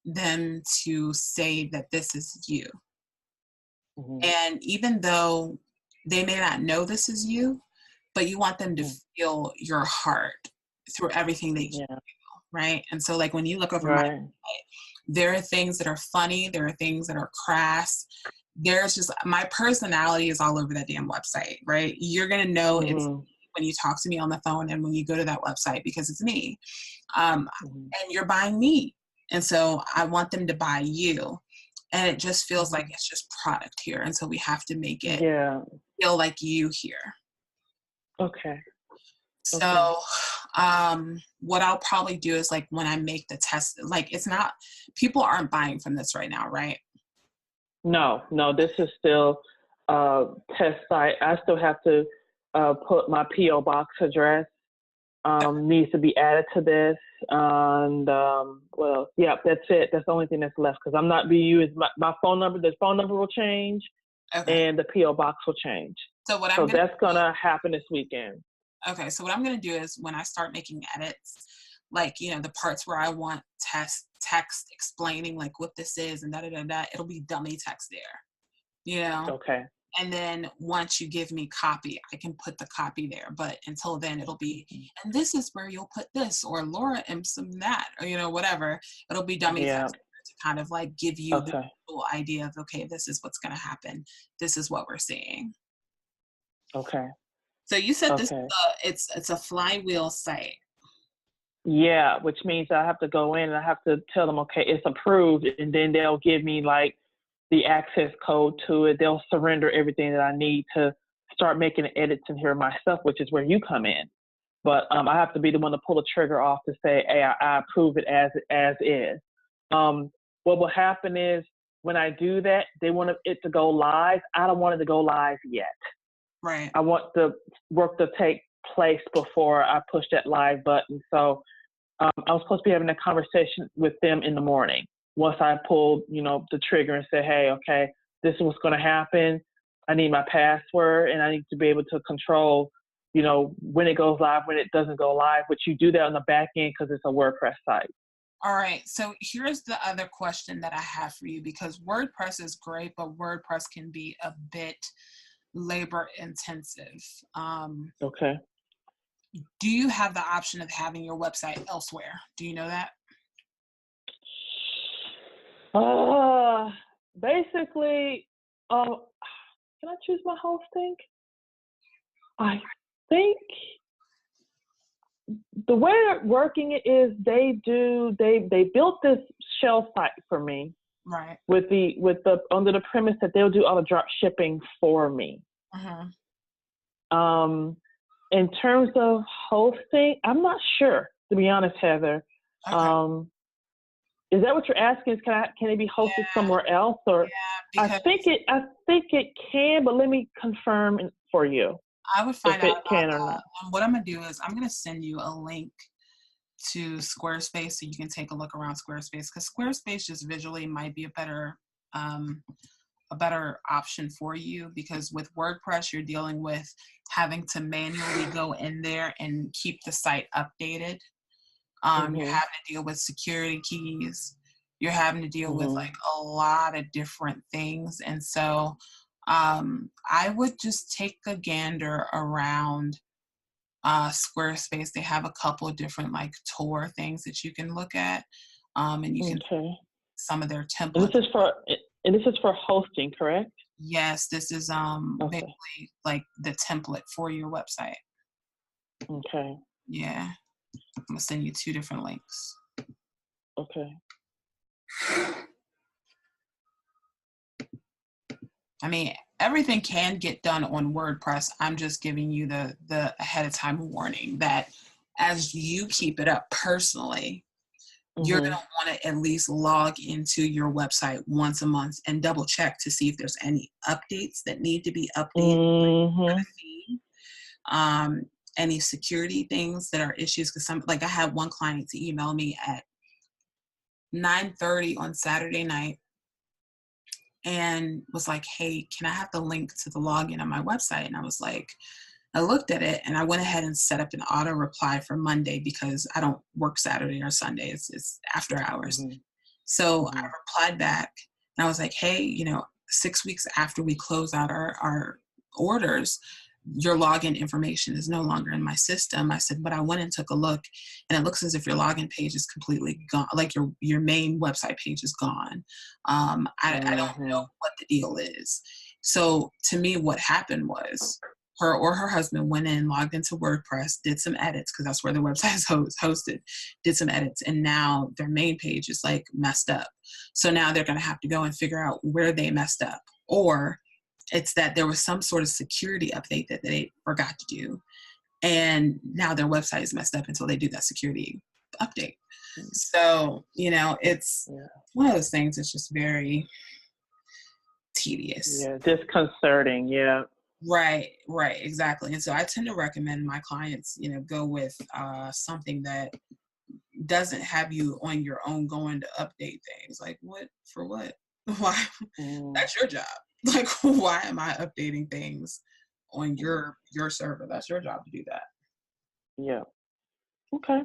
them to say that this is you. And even though they may not know this is you, but you want them to feel your heart through everything that you do, right? And so, like, when you look over my site, there are things that are funny, there are things that are crass, there's just, my personality is all over that damn website, right? You're going to know it's Mm-hmm. when you talk to me on the phone and when you go to that website because it's me. Mm-hmm. And you're buying me. And so I want them to buy you. And it just feels like it's just product here. And so we have to make it Yeah. feel like you here. Okay. Okay. So what I'll probably do is like when I make the test, like it's not, people aren't buying from this right now, right? No, this is still test site. I still have to put my PO box address needs to be added to this, and well, yeah, that's it. That's the only thing that's left because I'm not being used. My phone number, the phone number will change, Okay. and the PO box will change. So what I'm So gonna that's gonna happen this weekend. Okay, so what I'm gonna do is when I start making edits, like the parts where I want text explaining like what this is and da da da da, it'll be dummy text there, you know. Okay. And then once you give me copy, I can put the copy there. But until then, it'll be, and this is where you'll put this, or Laura and some that, or whatever. It'll be dummy Yeah. text to kind of like give you the Okay. full idea of, okay, this is what's gonna happen. This is what we're seeing. Okay. So you said this, Okay. it's a flywheel site. Yeah, which means I have to go in and I have to tell them, okay, it's approved, and then they'll give me like the access code to it. They'll surrender everything that I need to start making edits in here myself, which is where you come in. But I have to be the one to pull the trigger off to say, hey, I approve it as is. What will happen is when I do that, they want it to go live. I don't want it to go live yet. Right. I want the work to take place before I push that live button. So I was supposed to be having a conversation with them in the morning. Once I pulled, the trigger and said, hey, okay, this is what's going to happen. I need my password and I need to be able to control, when it goes live, when it doesn't go live, but you do that on the back end because it's a WordPress site. All right. So here's the other question that I have for you, because WordPress is great, but WordPress can be a bit labor intensive. Okay. Do you have the option of having your website elsewhere? Do you know that? Basically, can I choose my hosting? I think the way they're working it is they built this shell site for me, right? With the under the premise that they'll do all the drop shipping for me. Uh-huh. In terms of hosting, I'm not sure, to be honest, Heather. Okay. Is that what you're asking? Can it be hosted somewhere else? Or because I think it can, but let me confirm for you. I would find out if it about can that. or not. And what I'm gonna do is I'm gonna send you a link to Squarespace so you can take a look around Squarespace, because Squarespace just visually might be a better option for you, because with WordPress you're dealing with having to manually go in there and keep the site updated. You're having to deal with security keys. You're having to deal with like a lot of different things. And so I would just take a gander around Squarespace. They have a couple of different like tour things that you can look at. And you can some of their templates. And this is for hosting, correct? Yes, this is basically like the template for your website. Okay. Yeah. I'm gonna send you 2 different links. Okay. I mean, everything can get done on WordPress. I'm just giving you the ahead of time warning that as you keep it up personally, you're going to want to at least log into your website once a month and double check to see if there's any updates that need to be updated. Any security things that are issues, because like I had one client to email me at 9:30 on Saturday night and was like, hey, can I have the link to the login on my website? And I was like, I looked at it and I went ahead and set up an auto reply for Monday because I don't work Saturday or Sunday. It's after hours. So I replied back and I was like, hey, 6 weeks after we close out our orders, your login information is no longer in my system. I said, but I went and took a look, and it looks as if your login page is completely gone. Like your main website page is gone. I don't know what the deal is. So to me, what happened was her or her husband went in, logged into WordPress, did some edits, because that's where the website is hosted, did some edits, and now their main page is like messed up. So now they're going to have to go and figure out where they messed up, or it's that there was some sort of security update that they forgot to do, and now their website is messed up until they do that security update. So, it's one of those things that's just very tedious. Yeah, disconcerting. Yeah. Right, exactly. And so I tend to recommend my clients, go with something that doesn't have you on your own going to update things. Like, what for what? Why? That's your job. Like, why am I updating things on your server? That's your job to do that. Yeah. Okay.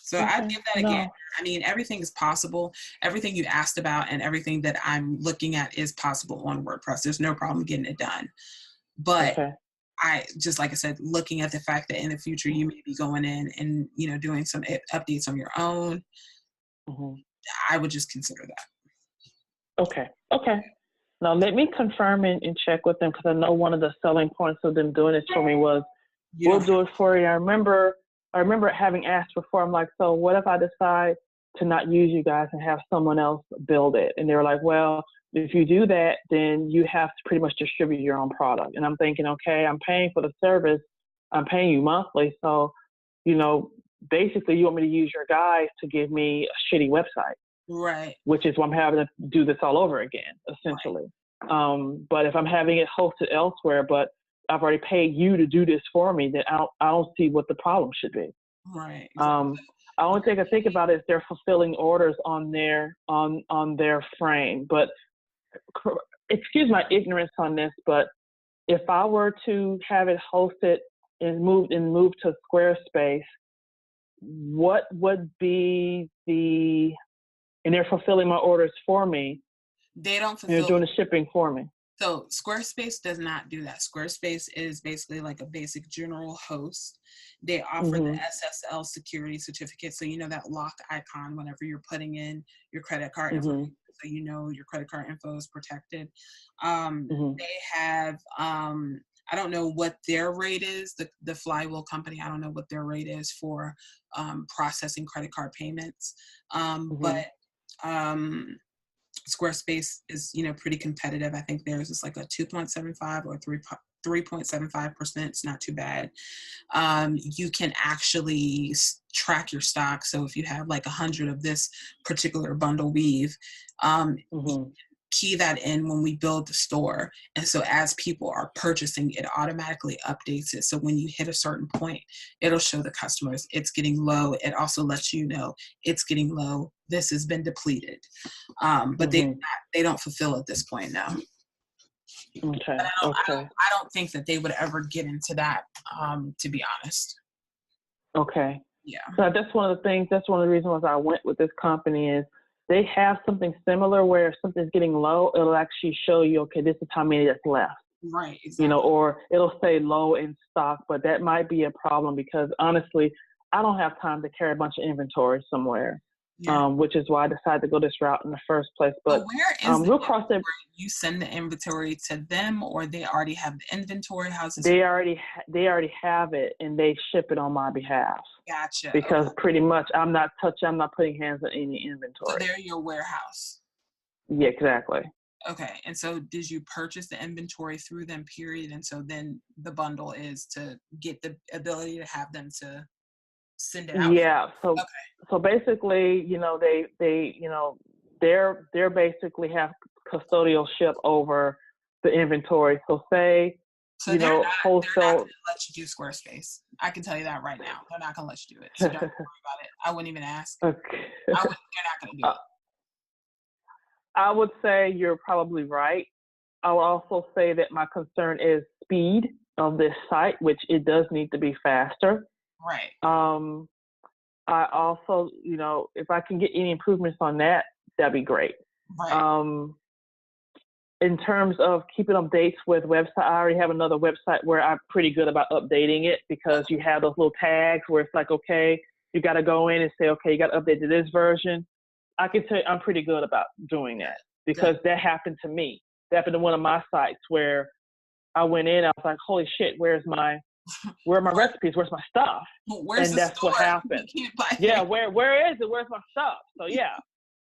So I'd give that again. I mean, everything is possible. Everything you asked about and everything that I'm looking at is possible on WordPress. There's no problem getting it done. But I just, like I said, looking at the fact that in the future you may be going in and, doing some updates on your own, I would just consider that. Okay. Now let me confirm and check with them, because I know one of the selling points of them doing this for me was, we'll do it for you. I remember having asked before, I'm like, so what if I decide to not use you guys and have someone else build it? And they were like, well, if you do that, then you have to pretty much distribute your own product. And I'm thinking, okay, I'm paying for the service. I'm paying you monthly. So, basically you want me to use your guys to give me a shitty website. Right. Which is why I'm having to do this all over again, essentially. Right. But if I'm having it hosted elsewhere, but I've already paid you to do this for me, then I don't see what the problem should be. Right. Exactly. The only thing I think about is they're fulfilling orders on their frame. But excuse my ignorance on this, but if I were to have it hosted and moved to Squarespace, what would be and they're fulfilling my orders for me. They don't fulfill. They're doing the shipping for me. So Squarespace does not do that. Squarespace is basically like a basic general host. They offer the SSL security certificate. So, that lock icon whenever you're putting in your credit card information, so your credit card info is protected. They have, I don't know what their rate is, the Flywheel company. I don't know what their rate is for processing credit card payments. But Squarespace is, pretty competitive. I think theirs is like a 2.75 or 3.75%. It's not too bad. You can actually track your stock. So if you have like 100 of this particular bundle weave, key that in when we build the store. And so as people are purchasing, it automatically updates it. So when you hit a certain point, it'll show the customers it's getting low. It also lets you know it's getting low. This has been depleted. But they don't fulfill at this point now. Okay. I don't think that they would ever get into that, to be honest. Okay. Yeah. So that's one of the things, that's one of the reasons why I went with this company is they have something similar where if something's getting low, it'll actually show you, okay, this is how many that's left. Right. Exactly. Or it'll say low in stock, but that might be a problem because honestly, I don't have time to carry a bunch of inventory somewhere. Yeah. Which is why I decided to go this route in the first place. But where is you send the inventory to them, or they already have the inventory? How's this? They already have it, and they ship it on my behalf. Gotcha. Because pretty much I'm not putting hands on any inventory. So they're your warehouse. Yeah, exactly. Okay. And so did you purchase the inventory through them, period? And so then the bundle is to get the ability to have them to send it out. Yeah. So basically, they're basically have custodialship over the inventory. So say, they're not going to let you do Squarespace. I can tell you that right now. They're not going to let you do it. So don't worry about it. I wouldn't even ask. Okay. They're not going to do it. I would say you're probably right. I will also say that my concern is speed of this site, which it does need to be faster. Right. I also, if I can get any improvements on that, that'd be great. Right. in terms of keeping updates with website, I already have another website where I'm pretty good about updating it, because you have those little tags where it's like, okay, you got to go in and say, okay, you got to update to this version. I can tell you I'm pretty good about doing that, because that happened to me. That happened to one of my sites where I went in, I was like, holy shit, where are my recipes? Where's my stuff? Where's and the that's store? what happened. You can't buy Yeah, things. where is it? Where's my stuff? So yeah.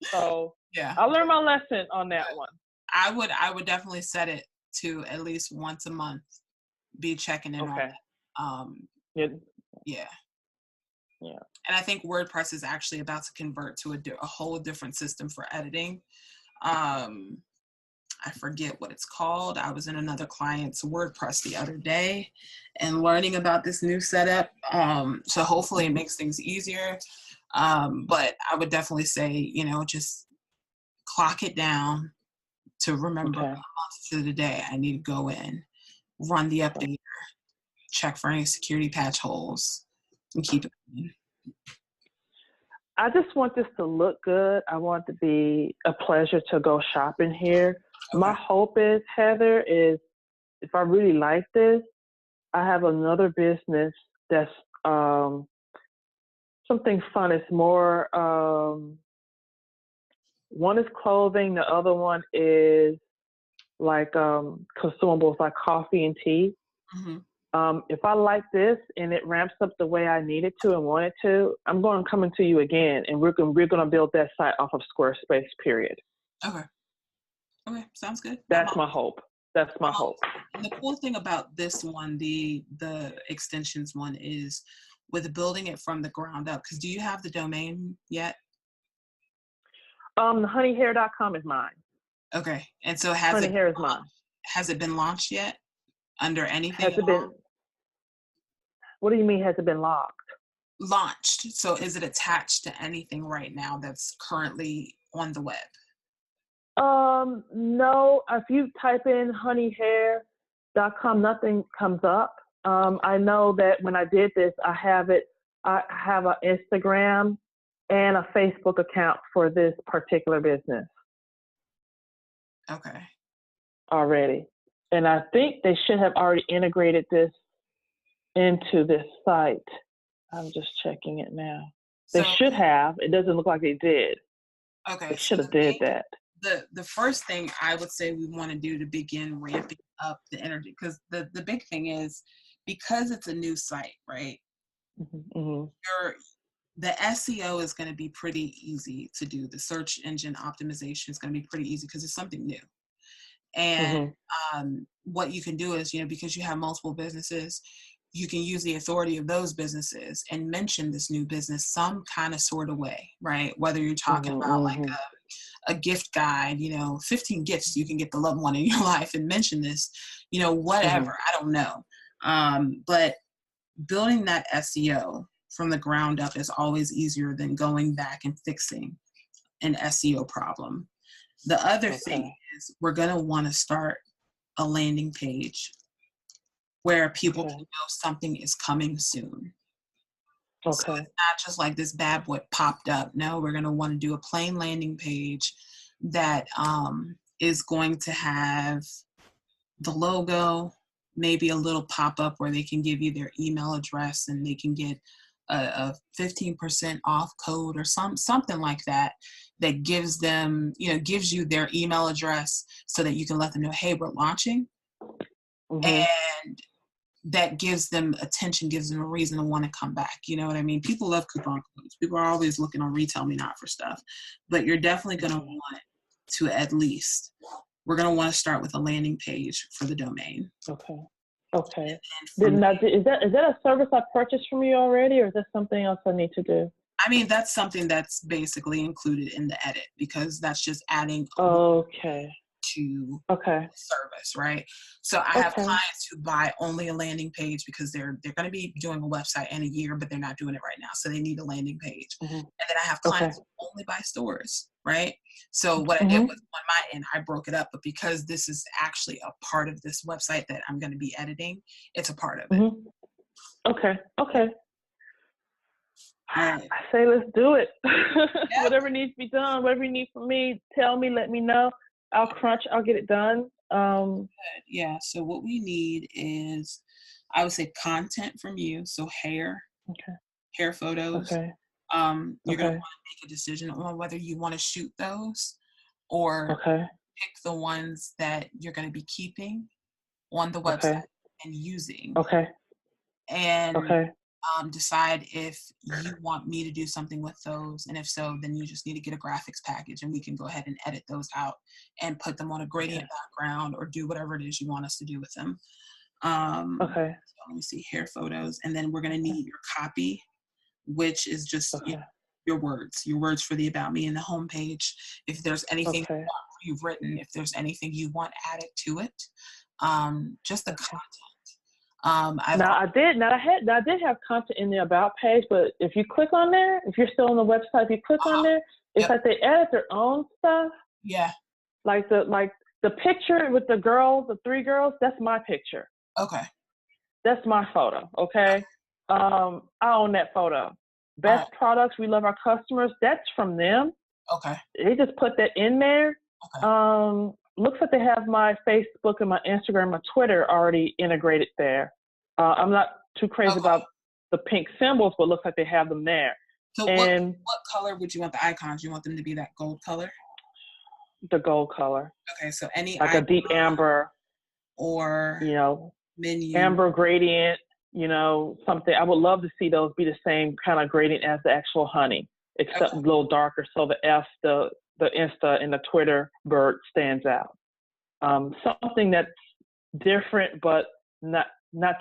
So Yeah. I learned my lesson on that one. I would definitely set it to at least once a month. Be checking in on it. Yeah. And I think WordPress is actually about to convert to a whole different system for editing. I forget what it's called. I was in another client's WordPress the other day and learning about this new setup. So hopefully it makes things easier. But I would definitely say, just clock it down to remember a month to the day. I need to go in, run the updater, check for any security patch holes, and keep it going. I just want this to look good. I want it to be a pleasure to go shopping here. Okay. My hope is, Heather, is if I really like this, I have another business that's something fun. It's more, one is clothing, the other one is like consumables like coffee and tea. Mm-hmm. If I like this and it ramps up the way I need it to and want it to, I'm going to come into you again, and we're going to build that site off of Squarespace, period. Okay, sounds good. That's my hope. That's my hope. And the cool thing about this one, the extensions one, is with building it from the ground up. Because do you have the domain yet? Honeyhair.com is mine. Okay, and so Honeyhair is mine. Has it been launched yet? Under anything? Has it been? What do you mean? Has it been locked? Launched. So is it attached to anything right now that's currently on the web? No. If you type in honeyhair.com, nothing comes up. I know that when I did this, I have an Instagram and a Facebook account for this particular business. Okay. Already. And I think they should have already integrated this into this site. I'm just checking it now. They should have. It doesn't look like they did. Okay. They should have did that. The first thing I would say we want to do to begin ramping up the energy, because the big thing is, because it's a new site, right? Mm-hmm. The SEO is going to be pretty easy to do. The search engine optimization is going to be pretty easy because it's something new. And what you can do is, because you have multiple businesses, you can use the authority of those businesses and mention this new business some kind of sort of way, right? Whether you're talking about like a gift guide, 15 gifts you can get the loved one in your life, and mention this, whatever, I don't know. But building that SEO from the ground up is always easier than going back and fixing an SEO problem. The other thing is, we're going to want to start a landing page where people can know something is coming soon. So it's not just like this bad boy popped up. No, we're going to want to do a plain landing page that is going to have the logo, maybe a little pop-up where they can give you their email address and they can get a 15% off code or something like that gives them, gives you their email address so that you can let them know, hey, we're launching. And that gives them attention, gives them a reason to want to come back. You know what I mean? People love coupon codes. People are always looking on Retail Me Not for stuff. But you're definitely going to want to we're going to want to start with a landing page for the domain. Okay. Is that a service I purchased from you already, or is that something else I need to do? I mean, that's something that's basically included in the edit, because that's just adding to the service, right? So I have clients who buy only a landing page because they're going to be doing a website in a year, but they're not doing it right now, so they need a landing page. And then I have clients who only buy stores, right? So what I did was, on my end, I broke it up, but because this is actually a part of this website that I'm going to be editing, it's a part of it. Okay. I say let's do it. Whatever needs to be done, whatever you need from me, tell me, let me know. I'll get it done. Yeah. So what we need is, I would say, content from you. So Okay. hair photos. Okay. You're gonna Okay. want to make a decision on whether you want to shoot those or Okay. pick the ones that you're going to be keeping on the website Okay. and using, Okay. and Okay. decide if you want me to do something with those. And if so, then you just need to get a graphics package and we can go ahead and edit those out and put them on a gradient background or do whatever it is you want us to do with them. Okay. So let me see, hair photos. And then we're going to need your copy, which is just Okay. your words for the About Me and the homepage. If there's anything Okay. you've written, if there's anything you want added to it, just the content. I did have content in the About page, but if you click on there, if you're still on the website, if you click on there, it's like they added their own stuff. Yeah. Like the picture with the girls, the 3 girls, that's my picture. Okay. That's my photo. Okay. I own that photo. Best products, we love our customers. That's from them. Okay. They just put that in there. Okay. Looks like they have my Facebook and my Instagram, my Twitter already integrated there. I'm not too crazy about the pink symbols, but it looks like they have them there. So what color would you want the icons? You want them to be that gold color? The gold color. Okay, so any like a deep amber, or menu amber gradient, something. I would love to see those be the same kind of gradient as the actual honey, except a little darker, so the F, the Insta and the Twitter bird stands out. Something that's different, but not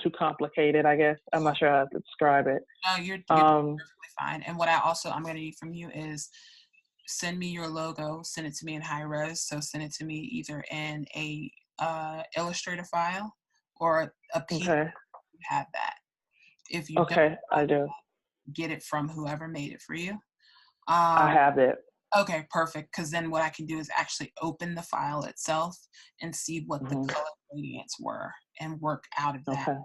too complicated, I guess. I'm not sure how to describe it. No, you're perfectly fine. And what I'm going to need from you is send me your logo, send it to me in high res. So send it to me either in a Illustrator file or a PDF. Okay. You have that. If you don't, I do. Get it from whoever made it for you. I have it. Okay, perfect. Because then what I can do is actually open the file itself and see what the color gradients were and work out of that.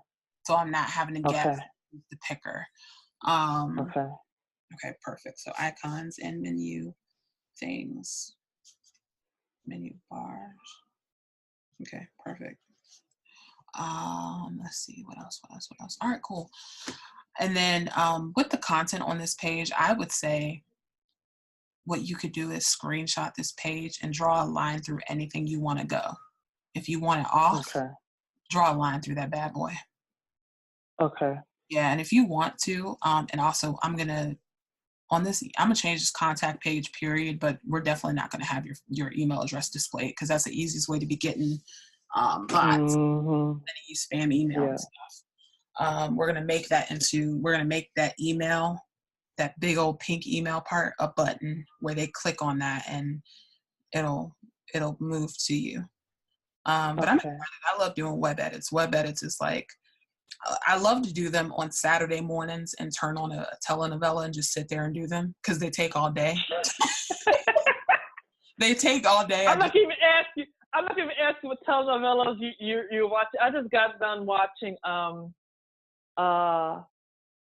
So I'm not having to guess the picker. Okay, perfect. So icons and menu things, menu bars. Okay, perfect. Let's see, what else? All right, cool. And then with the content on this page, I would say what you could do is screenshot this page and draw a line through anything you want to go. If you want it off, draw a line through that bad boy. Okay. Yeah, and if you want to, and also I'm gonna change this contact page period, but we're definitely not gonna have your email address displayed because that's the easiest way to be getting bots, sending you spam email and stuff. We're gonna make that email, that big old pink email part, a button where they click on that and it'll move to you. But I'm excited. I love doing web edits. Web edits is like, I love to do them on Saturday mornings and turn on a telenovela and just sit there and do them because they take all day. They take all day. I'm not even asking what telenovelas you watch. I just got done watching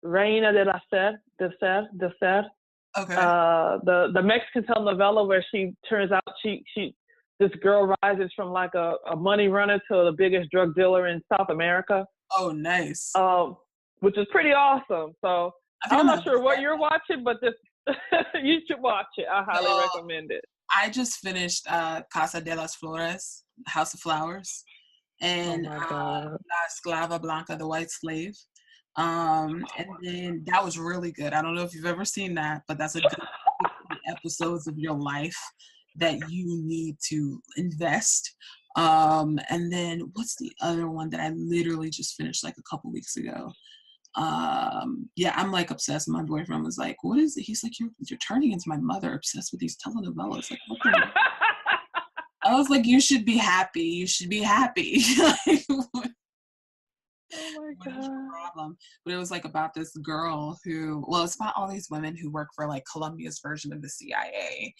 Reina de la Ser. Okay. The Mexican telenovela where she turns out this girl rises from like a money runner to the biggest drug dealer in South America. Oh, nice. Which is pretty awesome. So I'm not sure what you're watching, but you should watch it. I highly recommend it. I just finished Casa de las Flores, House of Flowers, and La Esclava Blanca, the White Slave. And then that was really good. I don't know if you've ever seen that, but that's a good episodes of your life that you need to invest. And then what's the other one that I literally just finished like a couple weeks ago? I'm like obsessed. My boyfriend was like, what is it? He's like, you're turning into my mother, obsessed with these telenovelas. Like, what the I was like, you should be happy. You should be happy. Oh my God. No problem. But it was like about this girl it's about all these women who work for like Colombia's version of the CIA.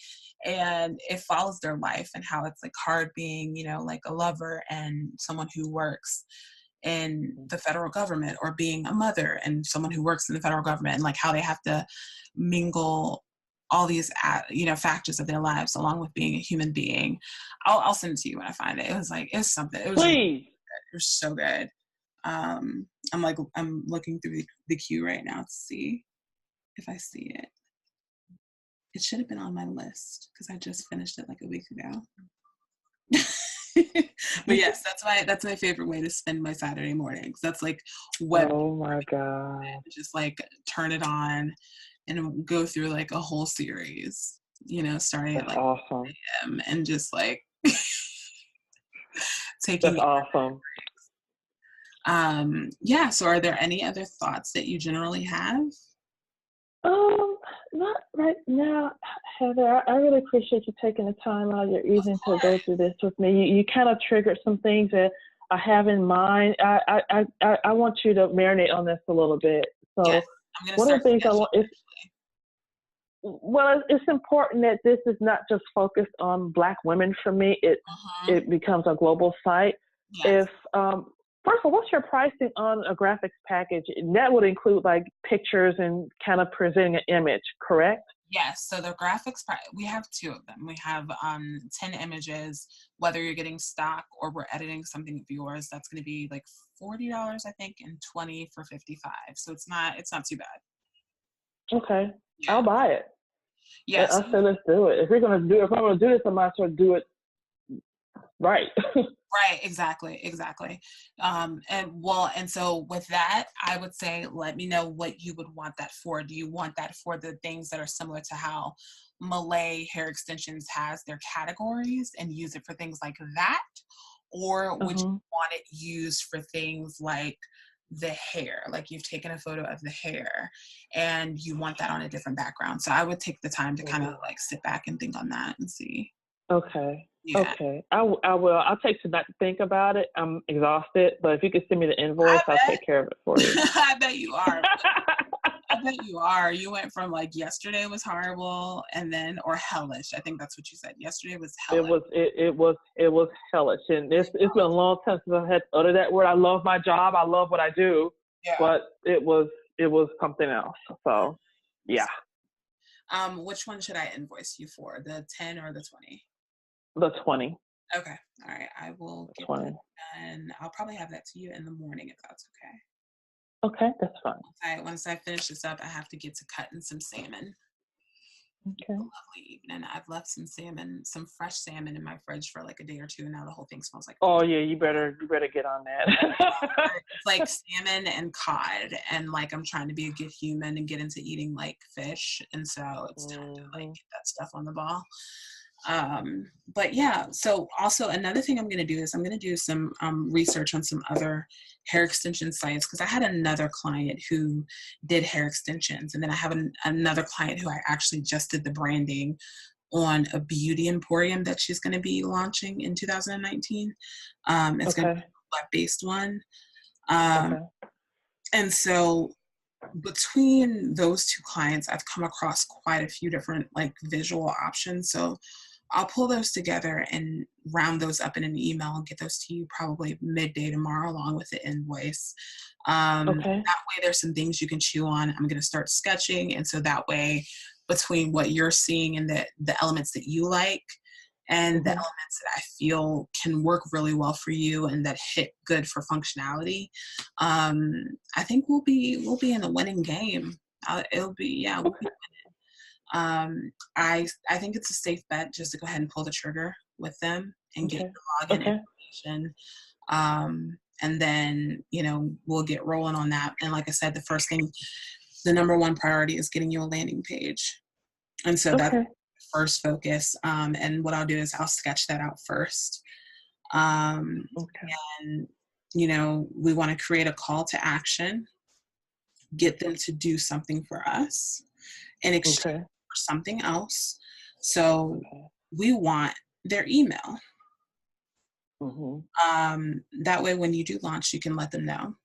And it follows their life and how it's like hard being, like a lover and someone who works in the federal government, or being a mother and someone who works in the federal government, and like how they have to mingle all these, factors of their lives, along with being a human being. I'll send it to you when I find it. It was like, it was something. It was really Please. good. It was so good. I'm looking through the queue right now to see if I see it. It should have been on my list because I just finished it like a week ago. But yes, that's my favorite way to spend my Saturday mornings. That's like what. Oh my God. Just like turn it on and go through like a whole series, starting That's at like awesome. and just like taking. That's awesome. Yeah. So are there any other thoughts that you generally have? Not right now, Heather. I really appreciate you taking the time out of your evening to go through this with me. You kind of triggered some things that I have in mind. I want you to marinate on this a little bit. So yes, one of the things I want is, well, it's important that this is not just focused on Black women for me. It becomes a global site. Yes. If first of all, what's your pricing on a graphics package? That would include like pictures and kind of presenting an image, correct? Yes. So the graphics, we have two of them. We have 10 images, whether you're getting stock or we're editing something of yours, that's going to be like $40, I think, and 20 for 55. So it's not too bad. Okay. Yeah. I'll buy it. Yes. I said, let's do it. If I'm going to do this, I might as well do it right. Right, exactly. And so with that, I would say, let me know what you would want that for. Do you want that for the things that are similar to how Malay Hair Extensions has their categories and use it for things like that? Or would you want it used for things like the hair, like you've taken a photo of the hair and you want that on a different background? So I would take the time to kind of like sit back and think on that and see. Okay. Yeah. Okay. I will. I'll take tonight to think about it. I'm exhausted, but if you could send me the invoice, I'll take care of it for you. I bet you are. I bet you are. You went from like yesterday was horrible or hellish. I think that's what you said. Yesterday was hellish. It was hellish. And it's been a long time since I had to utter that word. I love my job. I love what I do. Yeah. But it was something else. So yeah. Which one should I invoice you for? The 10 or the 20? The 20. Okay. All right. I will get 20. that done. I'll probably have that to you in the morning if that's okay. Okay, that's fine. Once I finish this up, I have to get to cutting some salmon. Okay. Lovely evening. I've left some fresh salmon in my fridge for like a day or two, and now the whole thing smells like. Oh yeah, you better get on that. It's like salmon and cod, and like I'm trying to be a good human and get into eating like fish, and so it's time to like get that stuff on the ball. But yeah, so also another thing I'm going to do is I'm going to do some research on some other hair extension sites, because I had another client who did hair extensions, and then I have another client who I actually just did the branding on a beauty emporium that she's going to be launching in 2019. It's going to be a web-based one. And so between those two clients, I've come across quite a few different like visual options. So I'll pull those together and round those up in an email and get those to you probably midday tomorrow along with the invoice. That way there's some things you can chew on. I'm going to start sketching. And so that way, between what you're seeing and the elements that you like and the elements that I feel can work really well for you and that hit good for functionality, I think we'll be in a winning game. We'll be winning. I think it's a safe bet just to go ahead and pull the trigger with them and get the login information. And then, we'll get rolling on that. And like I said, the number one priority is getting you a landing page. And so that's the first focus. And what I'll do is I'll sketch that out first. And, we want to create a call to action, get them to do something for us in exchange for something else. So we want their email. That way, when you do launch, you can let them know.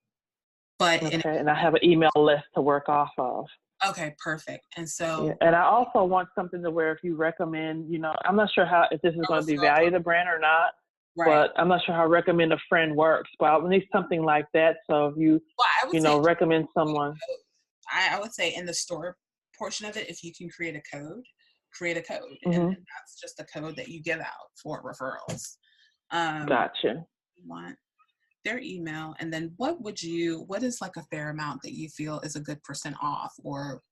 But and I have an email list to work off of. Okay, perfect. And so, and I also want something to where if you recommend, I'm not sure if this is going to be value to the brand or not, but I'm not sure how recommend a friend works. But I need something like that. So if you, recommend someone. I would say in the store portion of it, if you can create a code, Mm-hmm. and that's just a code that you give out for referrals. Gotcha. You want their email, and then what is like a fair amount that you feel is a good percent off or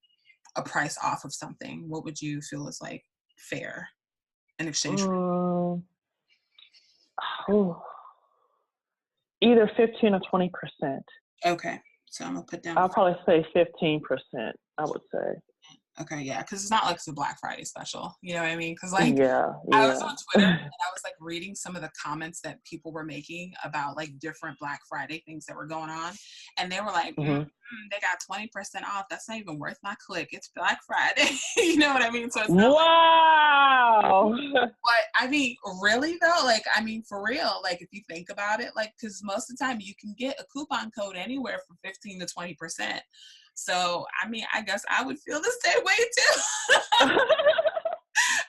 a price off of something? What would you feel is like fair in exchange for? Either 15 or 20%. Okay, so I'm gonna put down. I'll probably say 15%. I would say. Okay, yeah, because it's not like it's a Black Friday special. You know what I mean? Because like, yeah. I was on Twitter and I was like reading some of the comments that people were making about like different Black Friday things that were going on, and they were like, they got 20% off. That's not even worth my click. It's Black Friday. You know what I mean? So it's not wow. But I mean, really though, like, I mean, for real, like if you think about it, like, because most of the time you can get a coupon code anywhere from 15 to 20%. So, I mean, I guess I would feel the same way too.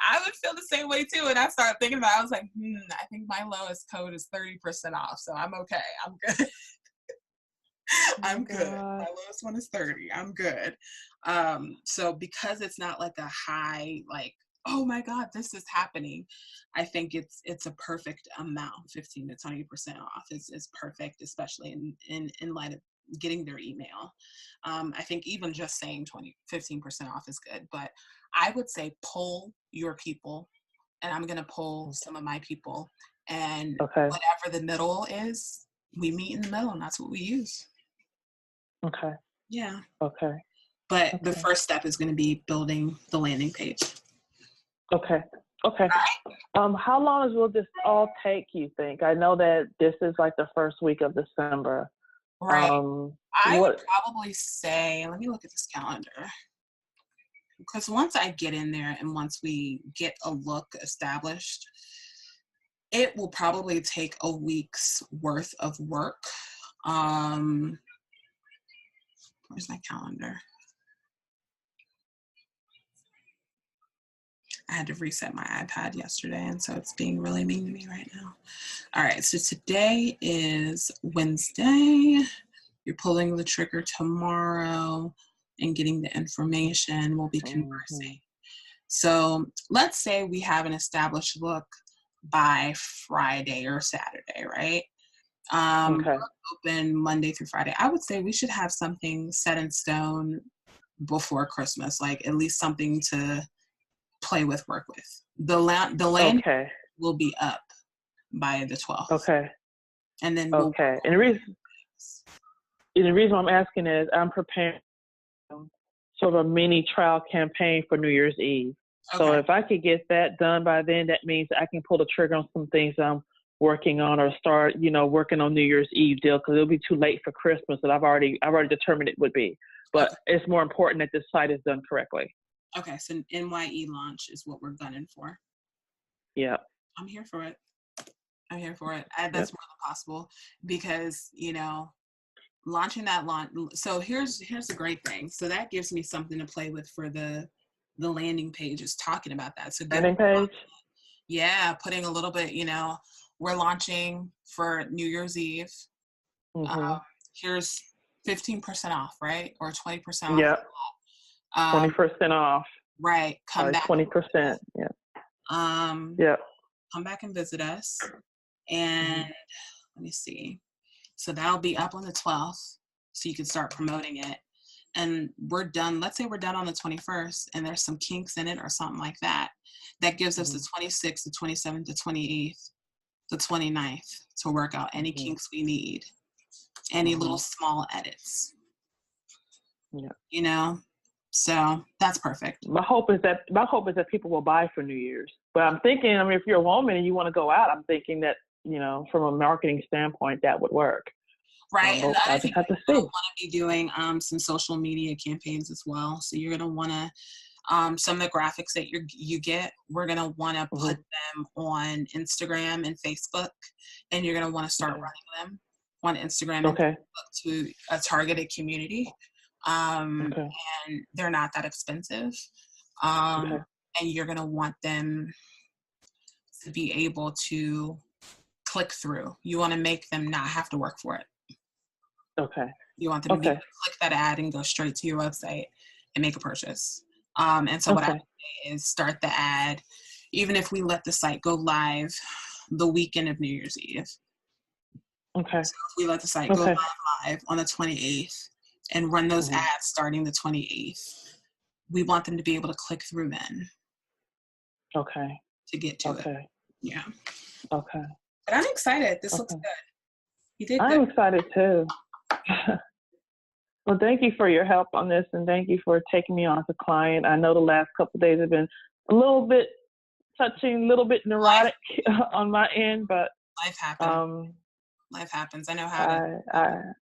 I would feel the same way too. And I started thinking about it. I was like, I think my lowest code is 30% off. So I'm okay. I'm good. I'm good. My lowest one is 30. I'm good. So because it's not like a high, like, oh my God, this is happening. I think it's a perfect amount. 15 to 20% off is perfect, especially in light of getting their email. I think even just saying 15% off is good, but I would say pull your people, and I'm going to pull some of my people, and whatever the middle is, we meet in the middle, and that's what we use. Okay. Yeah. Okay. But the first step is going to be building the landing page. Okay. Okay. How long will this all take, you think? I know that this is like the first week of December. Right. I would probably say, let me look at this calendar. Because once I get in there and once we get a look established, it will probably take a week's worth of work. Where's my calendar? I had to reset my iPad yesterday, and so it's being really mean to me right now. All right, so today is Wednesday. You're pulling the trigger tomorrow and getting the information. We'll be conversing. So let's say we have an established look by Friday or Saturday, right? Open Monday through Friday. I would say we should have something set in stone before Christmas, like at least something to play with, work with. The land will be up by the 12th. Okay. And then and the reason I'm asking is I'm preparing sort of a mini trial campaign for New Year's Eve. Okay. So if I could get that done by then, that means I can pull the trigger on some things I'm working on or start, working on New Year's Eve deal, because it'll be too late for Christmas, and I've already determined it would be. But it's more important that this site is done correctly. Okay, so NYE launch is what we're gunning for. Yeah. I'm here for it. That's more than possible, because, launching that launch. So here's the great thing. So that gives me something to play with for the landing page, is talking about that. So landing page? Yeah, putting a little bit, we're launching for New Year's Eve. Here's 15% off, right? Or 20% off. Yeah. 20% off. Right. Come back. 20%. Yeah. Come back and visit us. And let me see. So that'll be up on the 12th, so you can start promoting it. And we're done. Let's say we're done on the 21st, and there's some kinks in it or something like that. That gives us the 26th, the 27th, the 28th, the 29th to work out any kinks we need, any little small edits. Yeah. So that's perfect. My hope is that people will buy for New Year's. But I'm thinking, if you're a woman and you want to go out, I'm thinking that, from a marketing standpoint, that would work. Right. And the other thing, you're going to want to be doing some social media campaigns as well. So you're going to want to, some of the graphics that you get, we're going to want to put them on Instagram and Facebook. And you're going to want to start running them on Instagram and Facebook to a targeted community. And they're not that expensive. And you're going to want them to be able to click through. You want to make them not have to work for it. Okay. You want them to click that ad and go straight to your website and make a purchase. And so what I Okay. would say is start the ad, even if we let the site go live the weekend of New Year's Eve. Okay. So if we let the site go Okay. live on the 28th and run those Mhm. ads starting the 28th, we want them to be able to click through then Okay. to get to it. Okay. Yeah. Okay. But I'm excited. This looks Okay. good. You did I'm good. excited too. Well, thank you for your help on this, and thank you for taking me on as a client. I know the last couple of days have been a little bit touching, a little bit neurotic on my end, but Life happens. Life happens. I know how to.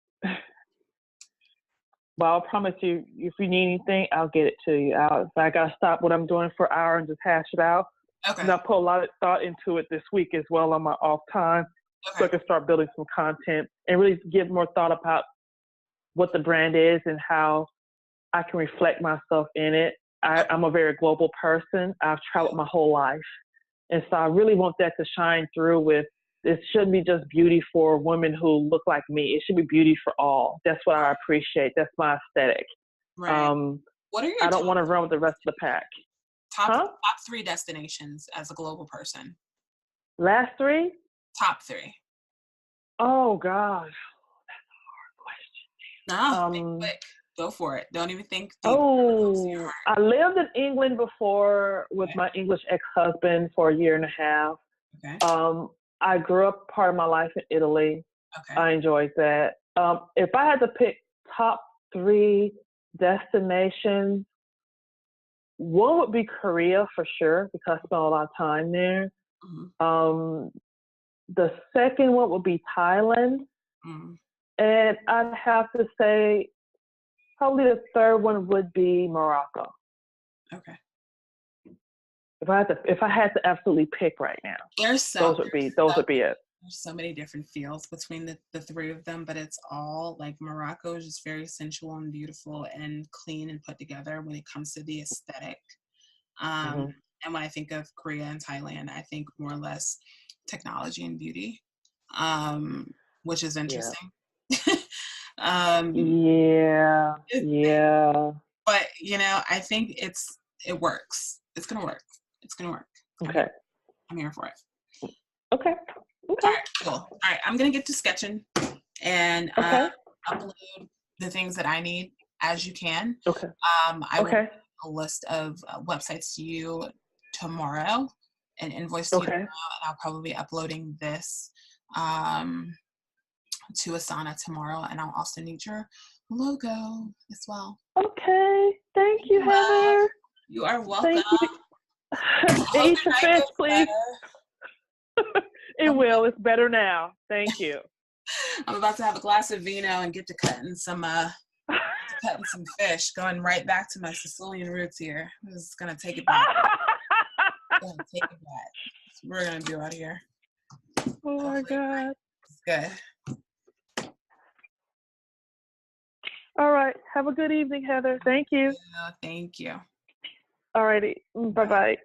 Well, I'll promise you, if you need anything, I'll get it to you. If I got to stop what I'm doing for an hour and just hash it out, Okay. and I put a lot of thought into it this week as well on my off time, so I can start building some content and really give more thought about what the brand is and how I can reflect myself in it. I'm a very global person. I've traveled my whole life. And so I really want that to shine through with, it shouldn't be just beauty for women who look like me. It should be beauty for all. That's what I appreciate. That's my aesthetic. Right. What are your I don't want to run with the rest of the pack. top 3 destinations as a global person? Last 3? Top 3. Oh, gosh. That's a hard question. No, quick. Go for it. Don't even think deep. Oh, I lived in England before with my English ex-husband for a year and a half. Okay. I grew up part of my life in Italy. Okay. I enjoyed that. If I had to pick top 3 destinations, one would be Korea for sure, because I spent a lot of time there. Mm-hmm. The second one would be Thailand. Mm-hmm. And I'd have to say probably the third one would be Morocco. Okay. If I had to absolutely pick right now, those would be it. There's so many different feels between the 3 of them, but it's all like Morocco is just very sensual and beautiful and clean and put together when it comes to the aesthetic. And when I think of Korea and Thailand, I think more or less technology and beauty, which is interesting. Yeah. But I think it works. It's gonna work. It's gonna work. Okay. I'm here for it. Okay. All right, cool. All right, I'm gonna get to sketching and upload the things that I need as you can. Okay. I will make a list of websites to you tomorrow and invoice to you tomorrow, and I'll probably be uploading this to Asana tomorrow, and I'll also need your logo as well. Okay. Thank you, Heather. You are welcome. Thank you. Eat your fish, please. It will. It's better now. Thank you. I'm about to have a glass of vino and get to cutting some fish, going right back to my Sicilian roots here. I'm just gonna take it back. We're gonna do out here. Oh my God. It's good. All right. Have a good evening, Heather. Thank you. Thank you. All righty. Bye-bye.